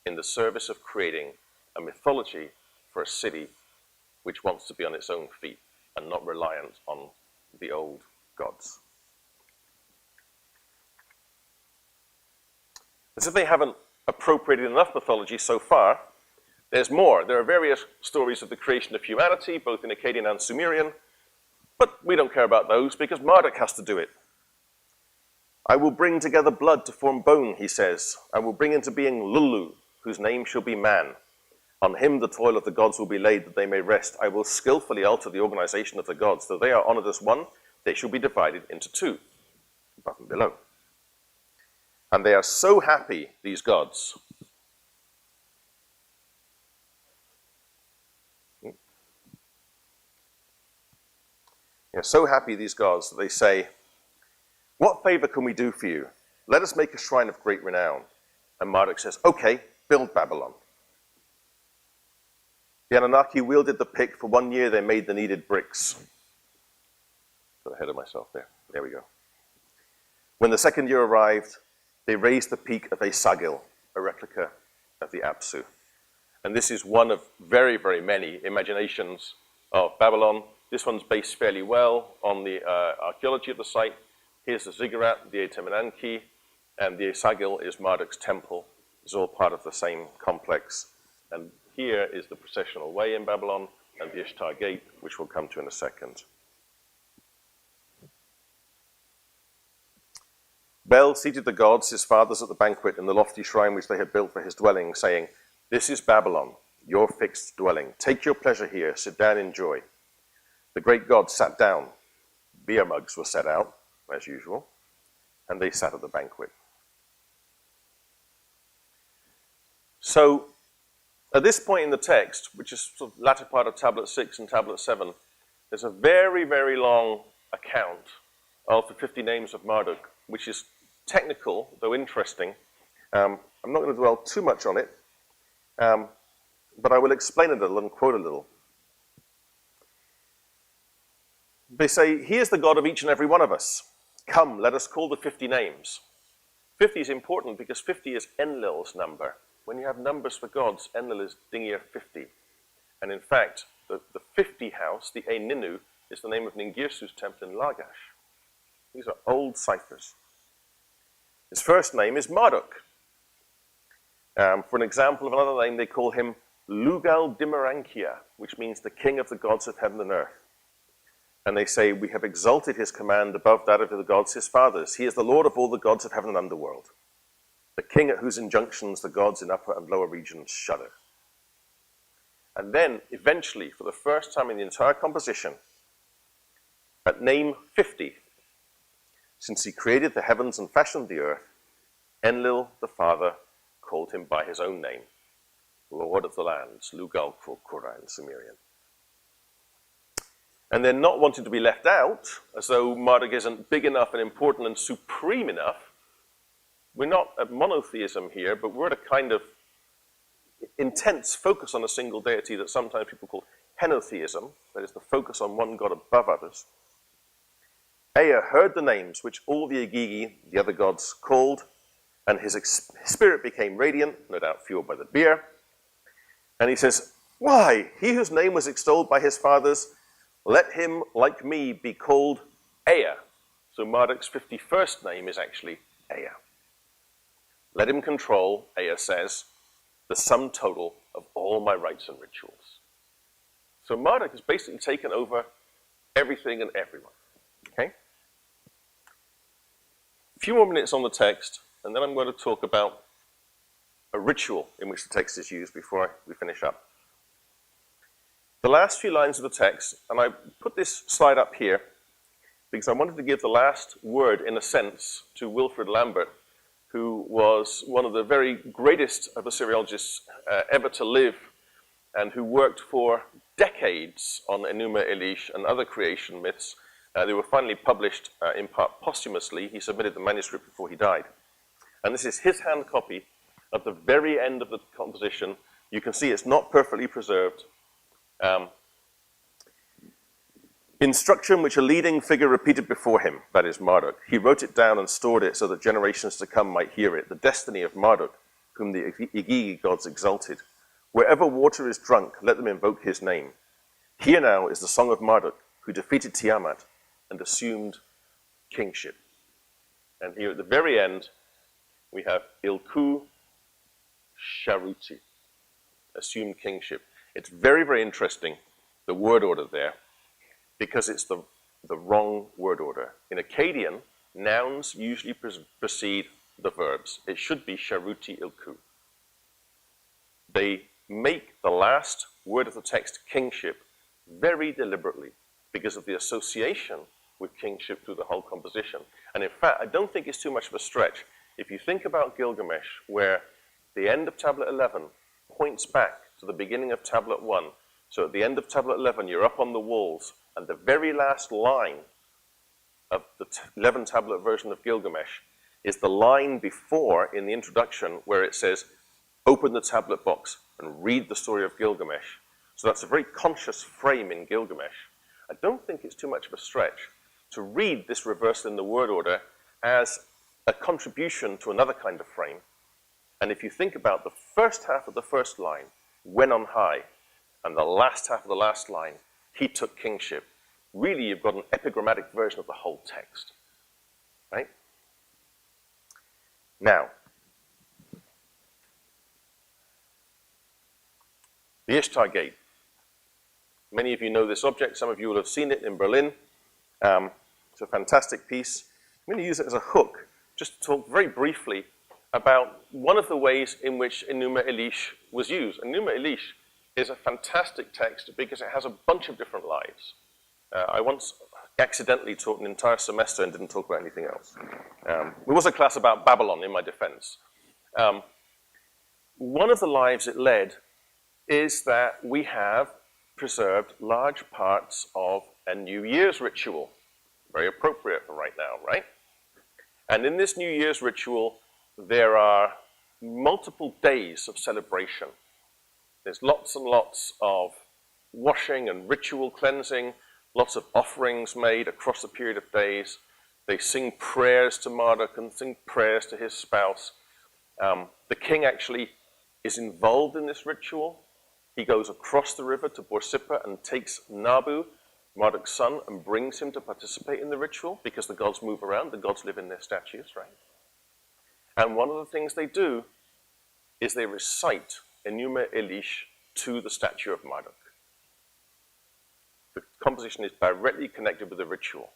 in the service of creating a mythology for a city which wants to be on its own feet and not reliant on the old gods. As if they haven't appropriated enough mythology so far, there's more. There are various stories of the creation of humanity, both in Akkadian and Sumerian, but we don't care about those because Marduk has to do it. I will bring together blood to form bone, he says. I will bring into being Lulu, whose name shall be man. On him the toil of the gods will be laid that they may rest. I will skillfully alter the organization of the gods. Though they are honored as one, they shall be divided into 2, above and below. And they are so happy, these gods. They're so happy, these gods, that they say, "What favor can we do for you? Let us make a shrine of great renown." And Marduk says, "Okay, build Babylon." The Anunnaki wielded the pick. For 1 year, they made the needed bricks. Got ahead of myself there. There we go. When the second year arrived, they raised the peak of Esagil, a replica of the Apsu. And this is one of very, very many imaginations of Babylon. This one's based fairly well on the archaeology of the site. Here's the ziggurat, the Etemenanki, and the Esagil is Marduk's temple. It's all part of the same complex. And here is the processional way in Babylon and the Ishtar Gate, which we'll come to in a second. Bel seated the gods, his fathers, at the banquet in the lofty shrine which they had built for his dwelling, saying, "This is Babylon, your fixed dwelling. Take your pleasure here, sit down, enjoy." The great gods sat down. Beer mugs were set out, as usual, and they sat at the banquet. So, at this point in the text, which is sort of latter part of Tablet 6 and Tablet 7, there's a very, very long account of the 50 names of Marduk, which is technical, though interesting. I'm not going to dwell too much on it, but I will explain it a little and quote a little. They say, "He is the God of each and every one of us. Come, let us call the 50 names." 50 is important because 50 is Enlil's number. When you have numbers for gods, Enlil is Dingir 50. And in fact, the 50 house, the Eininu, is the name of Ningirsu's temple in Lagash. These are old ciphers. His first name is Marduk. For an example of another name, they call him Lugal Dimarankia, which means the king of the gods of heaven and earth. And they say, "We have exalted his command above that of the gods, his fathers. He is the Lord of all the gods of heaven and underworld, the king at whose injunctions the gods in upper and lower regions shudder." And then, eventually, for the first time in the entire composition, at name 50, since he created the heavens and fashioned the earth, Enlil, the father, called him by his own name, Lord of the lands, Lugal Kura in Sumerian. And then, not wanting to be left out, as though Marduk isn't big enough and important and supreme enough, we're not at monotheism here, but we're at a kind of intense focus on a single deity that sometimes people call henotheism, that is the focus on one god above others. Ea heard the names which all the Igigi, the other gods, called, and his spirit became radiant, no doubt fueled by the beer. And he says, "Why, he whose name was extolled by his fathers, let him, like me, be called Ea." So Marduk's 51st name is actually Ea. Let him control, Ea says, the sum total of all my rites and rituals. So Marduk has basically taken over everything and everyone. Okay? A few more minutes on the text, and then I'm going to talk about a ritual in which the text is used before we finish up. The last few lines of the text, and I put this slide up here because I wanted to give the last word, in a sense, to Wilfrid Lambert, who was one of the very greatest of Assyriologists ever to live, and who worked for decades on Enuma Elish and other creation myths. They were finally published in part posthumously. He submitted the manuscript before he died. And this is his hand copy at the very end of the composition. You can see it's not perfectly preserved. Instruction which a leading figure repeated before him, that is Marduk. He wrote it down and stored it so that generations to come might hear it. The destiny of Marduk, whom the Igigi gods exalted. Wherever water is drunk, let them invoke his name. Here now is the song of Marduk, who defeated Tiamat and assumed kingship. And here at the very end, we have Ilku Sharuti, assumed kingship. It's very, very interesting, the word order there, because it's the wrong word order. In Akkadian, nouns usually precede the verbs. It should be Sharuti Ilku. They make the last word of the text kingship very deliberately because of the association with kingship through the whole composition. And in fact, I don't think it's too much of a stretch. If you think about Gilgamesh, where the end of Tablet 11 points back to the beginning of Tablet 1, so at the end of Tablet 11, you're up on the walls, and the very last line of the 11 tablet version of Gilgamesh is the line before, in the introduction, where it says, "Open the tablet box and read the story of Gilgamesh." So that's a very conscious frame in Gilgamesh. I don't think it's too much of a stretch to read this reversal in the word order as a contribution to another kind of frame. And if you think about the first half of the first line, when on high, and the last half of the last line, he took kingship, really you've got an epigrammatic version of the whole text, right? Now, the Ishtar Gate. Many of you know this object. Some of you will have seen it in Berlin. It's a fantastic piece. I'm going to use it as a hook just to talk very briefly about one of the ways in which Enuma Elish was used. Enuma Elish is a fantastic text because it has a bunch of different lives. I once accidentally taught an entire semester and didn't talk about anything else. There was a class about Babylon, in my defense. One of the lives it led is that we have preserved large parts of a New Year's ritual. Very appropriate for right now, right? And in this New Year's ritual, there are multiple days of celebration. There's lots and lots of washing and ritual cleansing, lots of offerings made across a period of days. They sing prayers to Marduk and sing prayers to his spouse. The king actually is involved in this ritual. He goes across the river to Borsippa and takes Nabu, Marduk's son, and brings him to participate in the ritual because the gods move around. The gods live in their statues, right? And one of the things they do is they recite Enuma Elish to the statue of Marduk. The composition is directly connected with the ritual.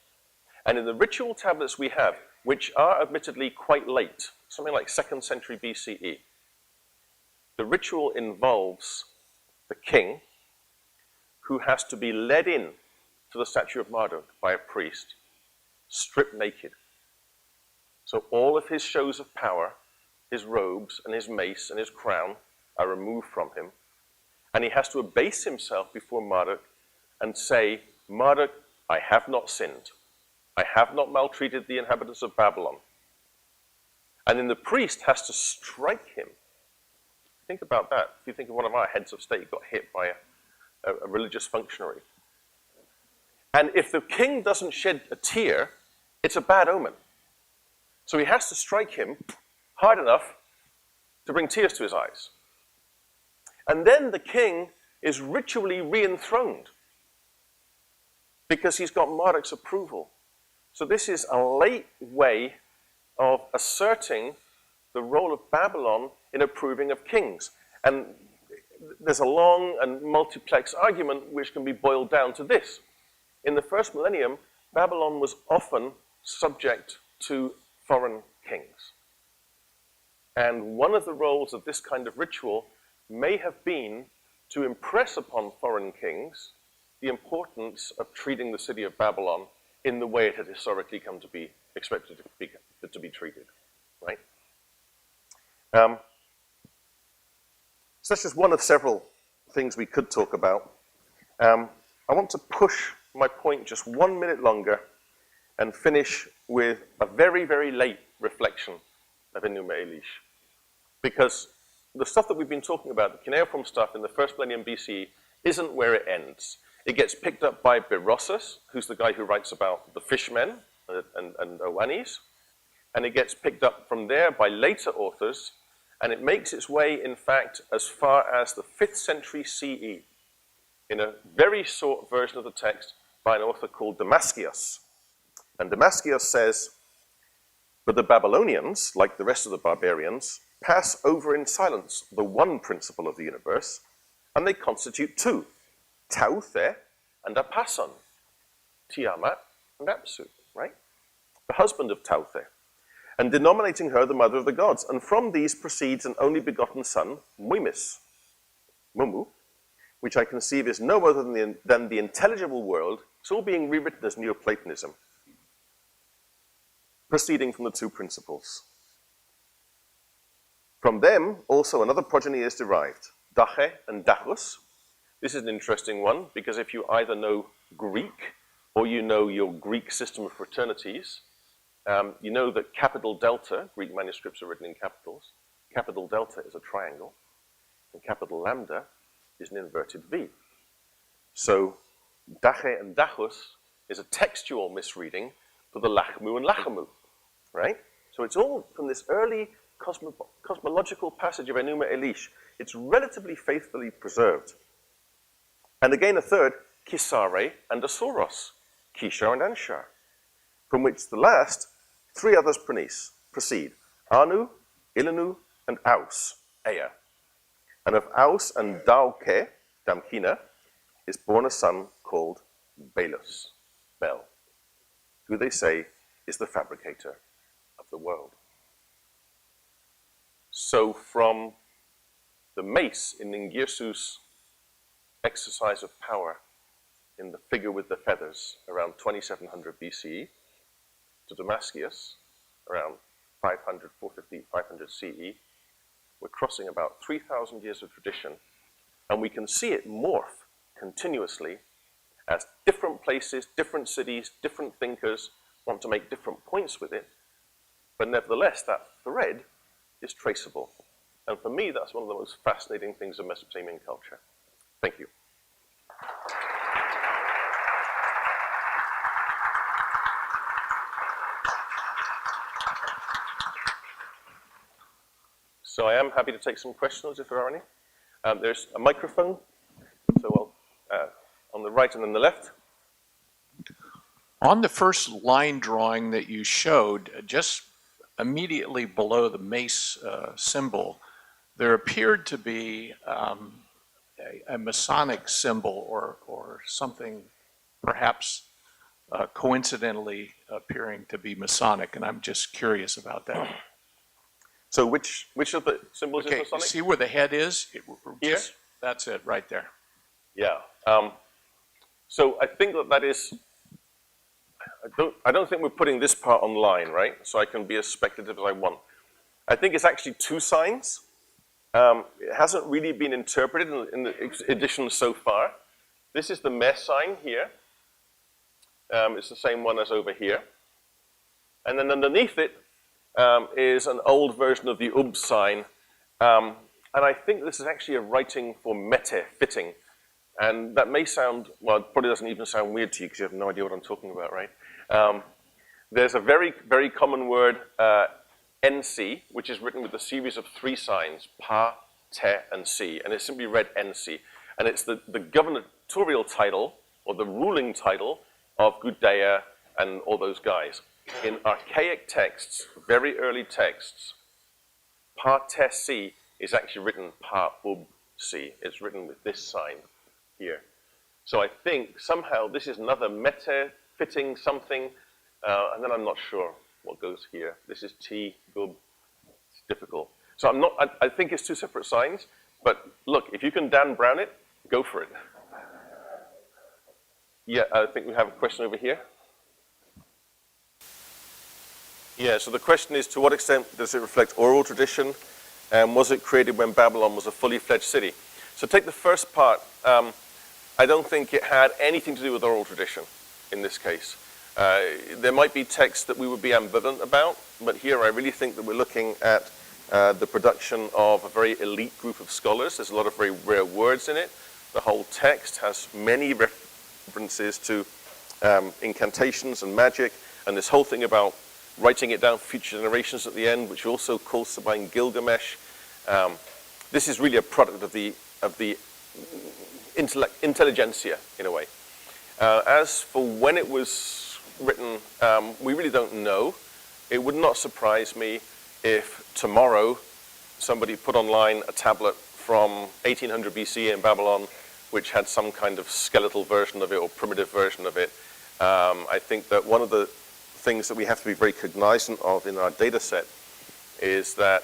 And in the ritual tablets we have, which are admittedly quite late, something like 2nd century BCE, the ritual involves the king who has to be led in to the statue of Marduk by a priest, stripped naked. So all of his shows of power, his robes and his mace and his crown are removed from him. And he has to abase himself before Marduk and say, Marduk, I have not sinned. I have not maltreated the inhabitants of Babylon. And then the priest has to strike him. Think about that. If you think of one of our heads of state got hit by a religious functionary. And if the king doesn't shed a tear, it's a bad omen. So he has to strike him hard enough to bring tears to his eyes. And then the king is ritually re-enthroned because he's got Marduk's approval. So this is a late way of asserting the role of Babylon in approving of kings. And there's a long and multiplex argument which can be boiled down to this. In the first millennium, Babylon was often subject to foreign kings. And one of the roles of this kind of ritual may have been to impress upon foreign kings the importance of treating the city of Babylon in the way it had historically come to be expected to be treated, right? So that's just one of several things we could talk about. I want to push my point just 1 minute longer and finish with a very, very late reflection of Enuma Elish. Because the stuff that we've been talking about, the cuneiform stuff in the first millennium BCE, isn't where it ends. It gets picked up by Berossus, who's the guy who writes about the fishmen and Oannes. And it gets picked up from there by later authors, and it makes its way, in fact, as far as the 5th century CE, in a very short version of the text by an author called Damascius. And Damascius says, but the Babylonians, like the rest of the barbarians, pass over in silence the one principle of the universe, and they constitute two, Tauthe and Apason, Tiamat and Apsu, right? The husband of Tauthe, and denominating her the mother of the gods. And from these proceeds an only begotten son, Muimis, Mumu, which I conceive is no other than the intelligible world. It's all being rewritten as Neoplatonism, proceeding from the two principles. From them, also another progeny is derived, Dache and Dachus. This is an interesting one, because if you either know Greek or you know your Greek system of fraternities, you know that capital delta, Greek manuscripts are written in capitals, capital delta is a triangle, and capital lambda is an inverted V. So Dache and Dachus is a textual misreading for the Lachmu and Lachamu, right? So it's all from this early cosmological passage of Enuma Elish. It's relatively faithfully preserved. And again, a third, Kisare and Asoros, Kishar and Anshar, from which the last three others proceed, Anu, Ilanu, and Aus, Ea. And of Aus and Dauke, Damkina, is born a son called Belus, Bel, who they say is the fabricator of the world. So from the mace in Ningirsu's exercise of power in the figure with the feathers around 2700 BCE to Damascus around 500, 450, 500 CE, we're crossing about 3,000 years of tradition, and we can see it morph continuously as different places, different cities, different thinkers want to make different points with it, but nevertheless, that thread is traceable. And for me, that's one of the most fascinating things of Mesopotamian culture. Thank you. So I am happy to take some questions if there are any. There's a microphone, so I'll, on the right and then the left. On the first line drawing that you showed, just immediately below the mace symbol, there appeared to be a Masonic symbol or something perhaps coincidentally appearing to be Masonic, and I'm just curious about that. So which of the symbols is Okay, Masonic? see where the head is? Here? That's it, right there. Yeah. So I think that is. I don't think we're putting this part online, right? So I can be as speculative as I want. I think it's actually two signs. It hasn't really been interpreted in the edition so far. This is the Meh sign here. It's the same one as over here. And then underneath it is an old version of the Ub sign. And I think this is actually a writing for mete, fitting. And that may sound, well, it probably doesn't even sound weird to you because you have no idea what I'm talking about, right? There's a very, very common word, NC, which is written with a series of three signs, Pa, Te, and Si, and it's simply read NC. And it's the gubernatorial title, or the ruling title, of Gudea and all those guys. In archaic texts, very early texts, Pa, Te, Si is actually written Pa, Ub, Si. It's written with this sign here. So I think somehow this is another mete, fitting something, and then I'm not sure what goes here. This is T, Gub, it's difficult. So I think it's two separate signs, but look, if you can Dan Brown it, go for it. Yeah, I think we have a question over here. Yeah, so the question is, to what extent does it reflect oral tradition, and was it created when Babylon was a fully fledged city? So take the first part. I don't think it had anything to do with oral tradition in this case. There might be texts that we would be ambivalent about, but here I really think that we're looking at the production of a very elite group of scholars. There's a lot of very rare words in it. The whole text has many references to incantations and magic, and this whole thing about writing it down for future generations at the end, which also calls to mind Gilgamesh. This is really a product of the intelligentsia, in a way. As for when it was written, we really don't know. It would not surprise me if tomorrow somebody put online a tablet from 1800 BC in Babylon which had some kind of skeletal version of it or primitive version of it. I think that one of the things that we have to be very cognizant of in our data set is that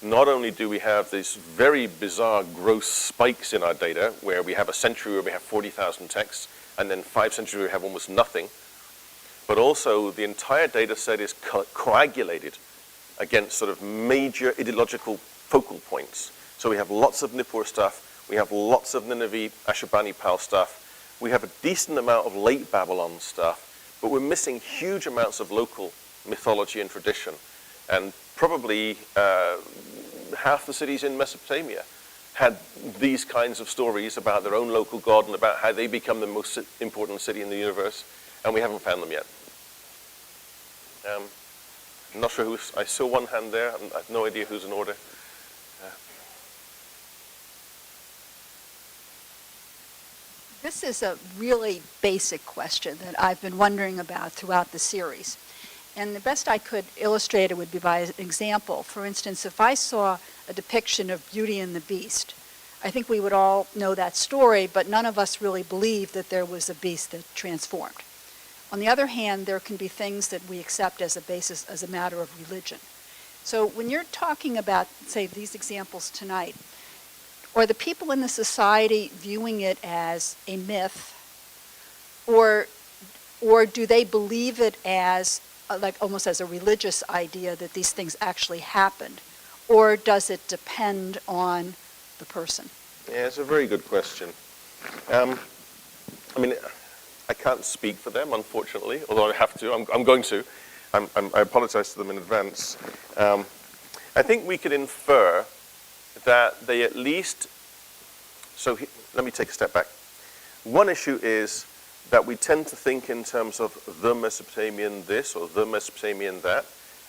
not only do we have these very bizarre gross spikes in our data where we have a century where we have 40,000 texts and then 5 centuries where we have almost nothing, but also the entire data set is coagulated against sort of major ideological focal points. So we have lots of Nippur stuff, we have lots of Nineveh, Ashurbanipal stuff, we have a decent amount of late Babylon stuff, but we're missing huge amounts of local mythology and tradition, and probably half the cities in Mesopotamia. had these kinds of stories about their own local god and about how they become the most important city in the universe, and we haven't found them yet. I'm not sure who's, I saw one hand there, and I have no idea who's in order. This is a really basic question that I've been wondering about throughout the series. And the best I could illustrate it would be by an example. For instance, if I saw a depiction of Beauty and the Beast, I think we would all know that story, but none of us really believe that there was a beast that transformed. On the other hand, there can be things that we accept as a basis, as a matter of religion. So when you're talking about, say, these examples tonight, are the people in the society viewing it as a myth, or do they believe it as like almost as a religious idea that these things actually happened, or does it depend on the person? Yeah, it's a very good question. I mean, I can't speak for them, unfortunately, although I have to. I'm going to. I apologize to them in advance. I think we could infer that they at least, let me take a step back. One issue is that we tend to think in terms of the Mesopotamian this or the Mesopotamian that.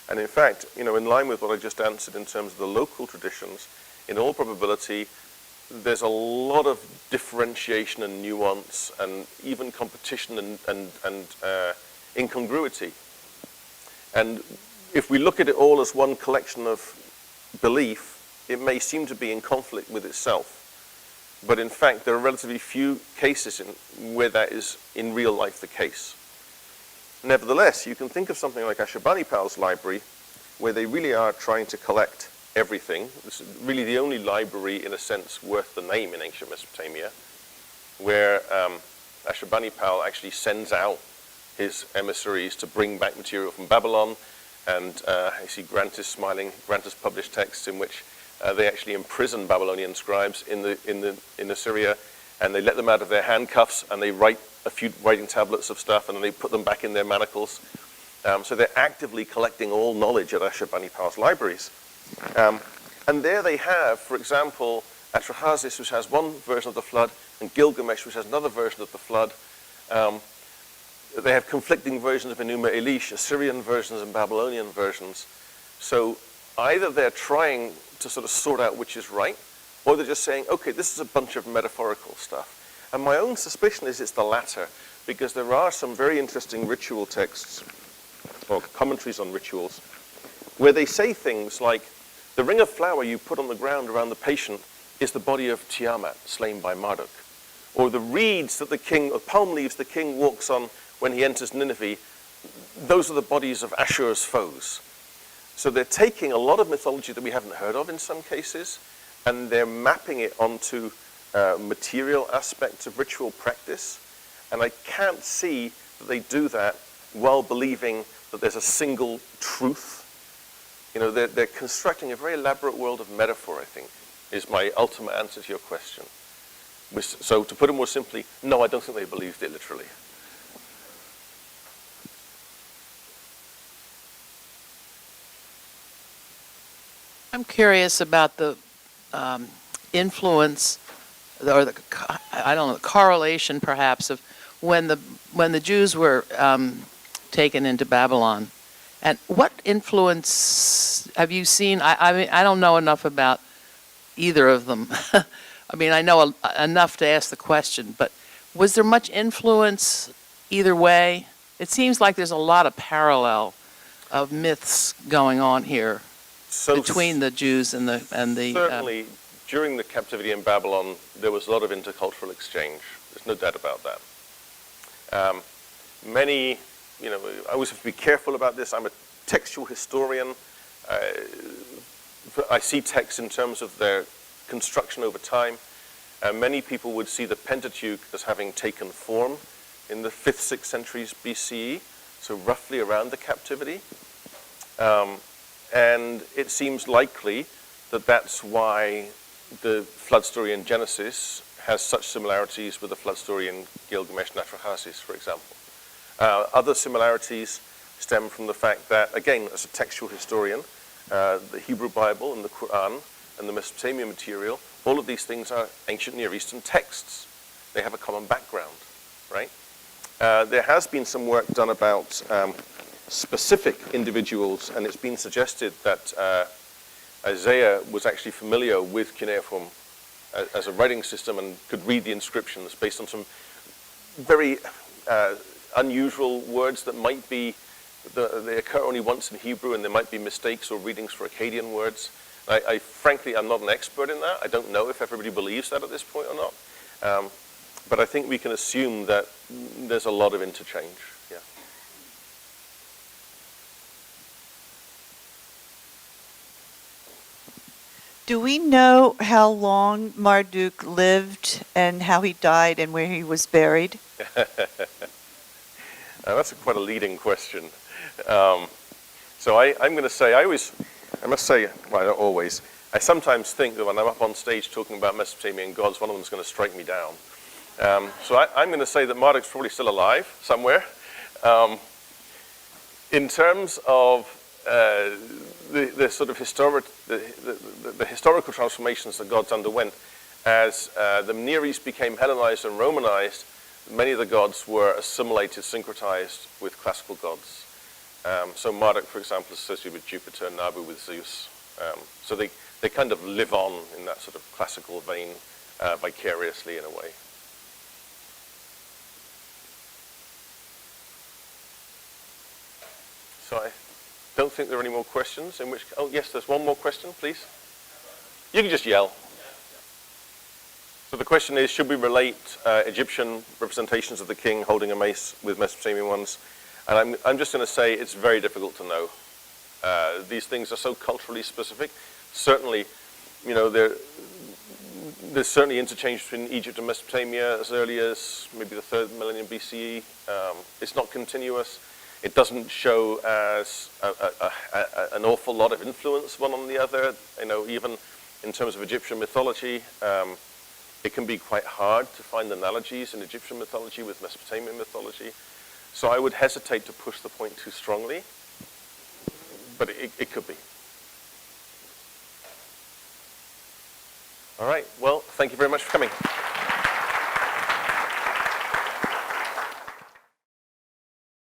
And in fact, in line with what I just answered in terms of the local traditions, in all probability, there's a lot of differentiation and nuance and even competition and incongruity. And if we look at it all as one collection of belief, it may seem to be in conflict with itself. But in fact, there are relatively few cases where that is in real life the case. Nevertheless, you can think of something like Ashurbanipal's library, where they really are trying to collect everything. This is really the only library, in a sense, worth the name in ancient Mesopotamia, where Ashurbanipal actually sends out his emissaries to bring back material from Babylon. And I see Grant is smiling. Grant has published texts in which they actually imprison Babylonian scribes in Assyria, and they let them out of their handcuffs, and they write a few writing tablets of stuff, and then they put them back in their manacles. So they're actively collecting all knowledge at Ashurbanipal's libraries. And there they have, for example, Atrahasis, which has one version of the flood, and Gilgamesh, which has another version of the flood. They have conflicting versions of Enuma Elish, Assyrian versions and Babylonian versions. So either they're trying to sort of sort out which is right, or they're just saying, okay, this is a bunch of metaphorical stuff. And my own suspicion is it's the latter, because there are some very interesting ritual texts, or commentaries on rituals, where they say things like, the ring of flour you put on the ground around the patient is the body of Tiamat, slain by Marduk. Or the reeds that the king, or palm leaves the king walks on when he enters Nineveh, those are the bodies of Ashur's foes. So they're taking a lot of mythology that we haven't heard of in some cases, and they're mapping it onto material aspects of ritual practice. And I can't see that they do that while believing that there's a single truth. They're constructing a very elaborate world of metaphor, I think, is my ultimate answer to your question. So to put it more simply, no, I don't think they believed it literally. I'm curious about the influence, or the correlation perhaps of when the Jews were taken into Babylon, and what influence have you seen? I mean, I don't know enough about either of them. I mean, I know enough to ask the question, but was there much influence either way? It seems like there's a lot of parallel of myths going on here. Between the Jews and the certainly during the captivity in Babylon, there was a lot of intercultural exchange. There's no doubt about that. Many, I always have to be careful about this. I'm a textual historian. I see texts in terms of their construction over time. Many people would see the Pentateuch as having taken form in the 5th, 6th centuries BCE, so roughly around the captivity. And it seems likely that that's why the flood story in Genesis has such similarities with the flood story in Gilgamesh and Atrahasis, for example. Other similarities stem from the fact that, again, as a textual historian, the Hebrew Bible and the Quran and the Mesopotamian material All of these things are ancient Near Eastern texts. They have a common background, right? There has been some work done about specific individuals, and it's been suggested that Isaiah was actually familiar with cuneiform as a writing system and could read the inscriptions based on some very unusual words that might be, they occur only once in Hebrew, and there might be mistakes or readings for Akkadian words. Frankly, I'm not an expert in that. I don't know if everybody believes that at this point or not. But I think we can assume that there's a lot of interchange, yeah. Do we know how long Marduk lived and how he died and where he was buried? That's quite a leading question. So I'm going to say, I must say, well, not always, I sometimes think that when I'm up on stage talking about Mesopotamian gods, one of them is going to strike me down. So I'm going to say that Marduk's probably still alive somewhere. In terms of the sort of the historical transformations that gods underwent, as the Near East became Hellenized and Romanized, many of the gods were assimilated, syncretized with classical gods. So Marduk, for example, is associated with Jupiter, Nabu with Zeus. So they kind of live on in that sort of classical vein vicariously in a way. So I don't think there are any more questions. Oh yes, there's one more question, please. You can just yell. So the question is, should we relate Egyptian representations of the king holding a mace with Mesopotamian ones? And I'm just going to say it's very difficult to know. These things are so culturally specific. Certainly, you know, there's certainly interchange between Egypt and Mesopotamia as early as maybe the 3rd millennium BCE. It's not continuous. It doesn't show as an awful lot of influence one on the other. You know, even in terms of Egyptian mythology, it can be quite hard to find analogies in Egyptian mythology with Mesopotamian mythology. So I would hesitate to push the point too strongly, but it could be. All right, well, thank you very much for coming.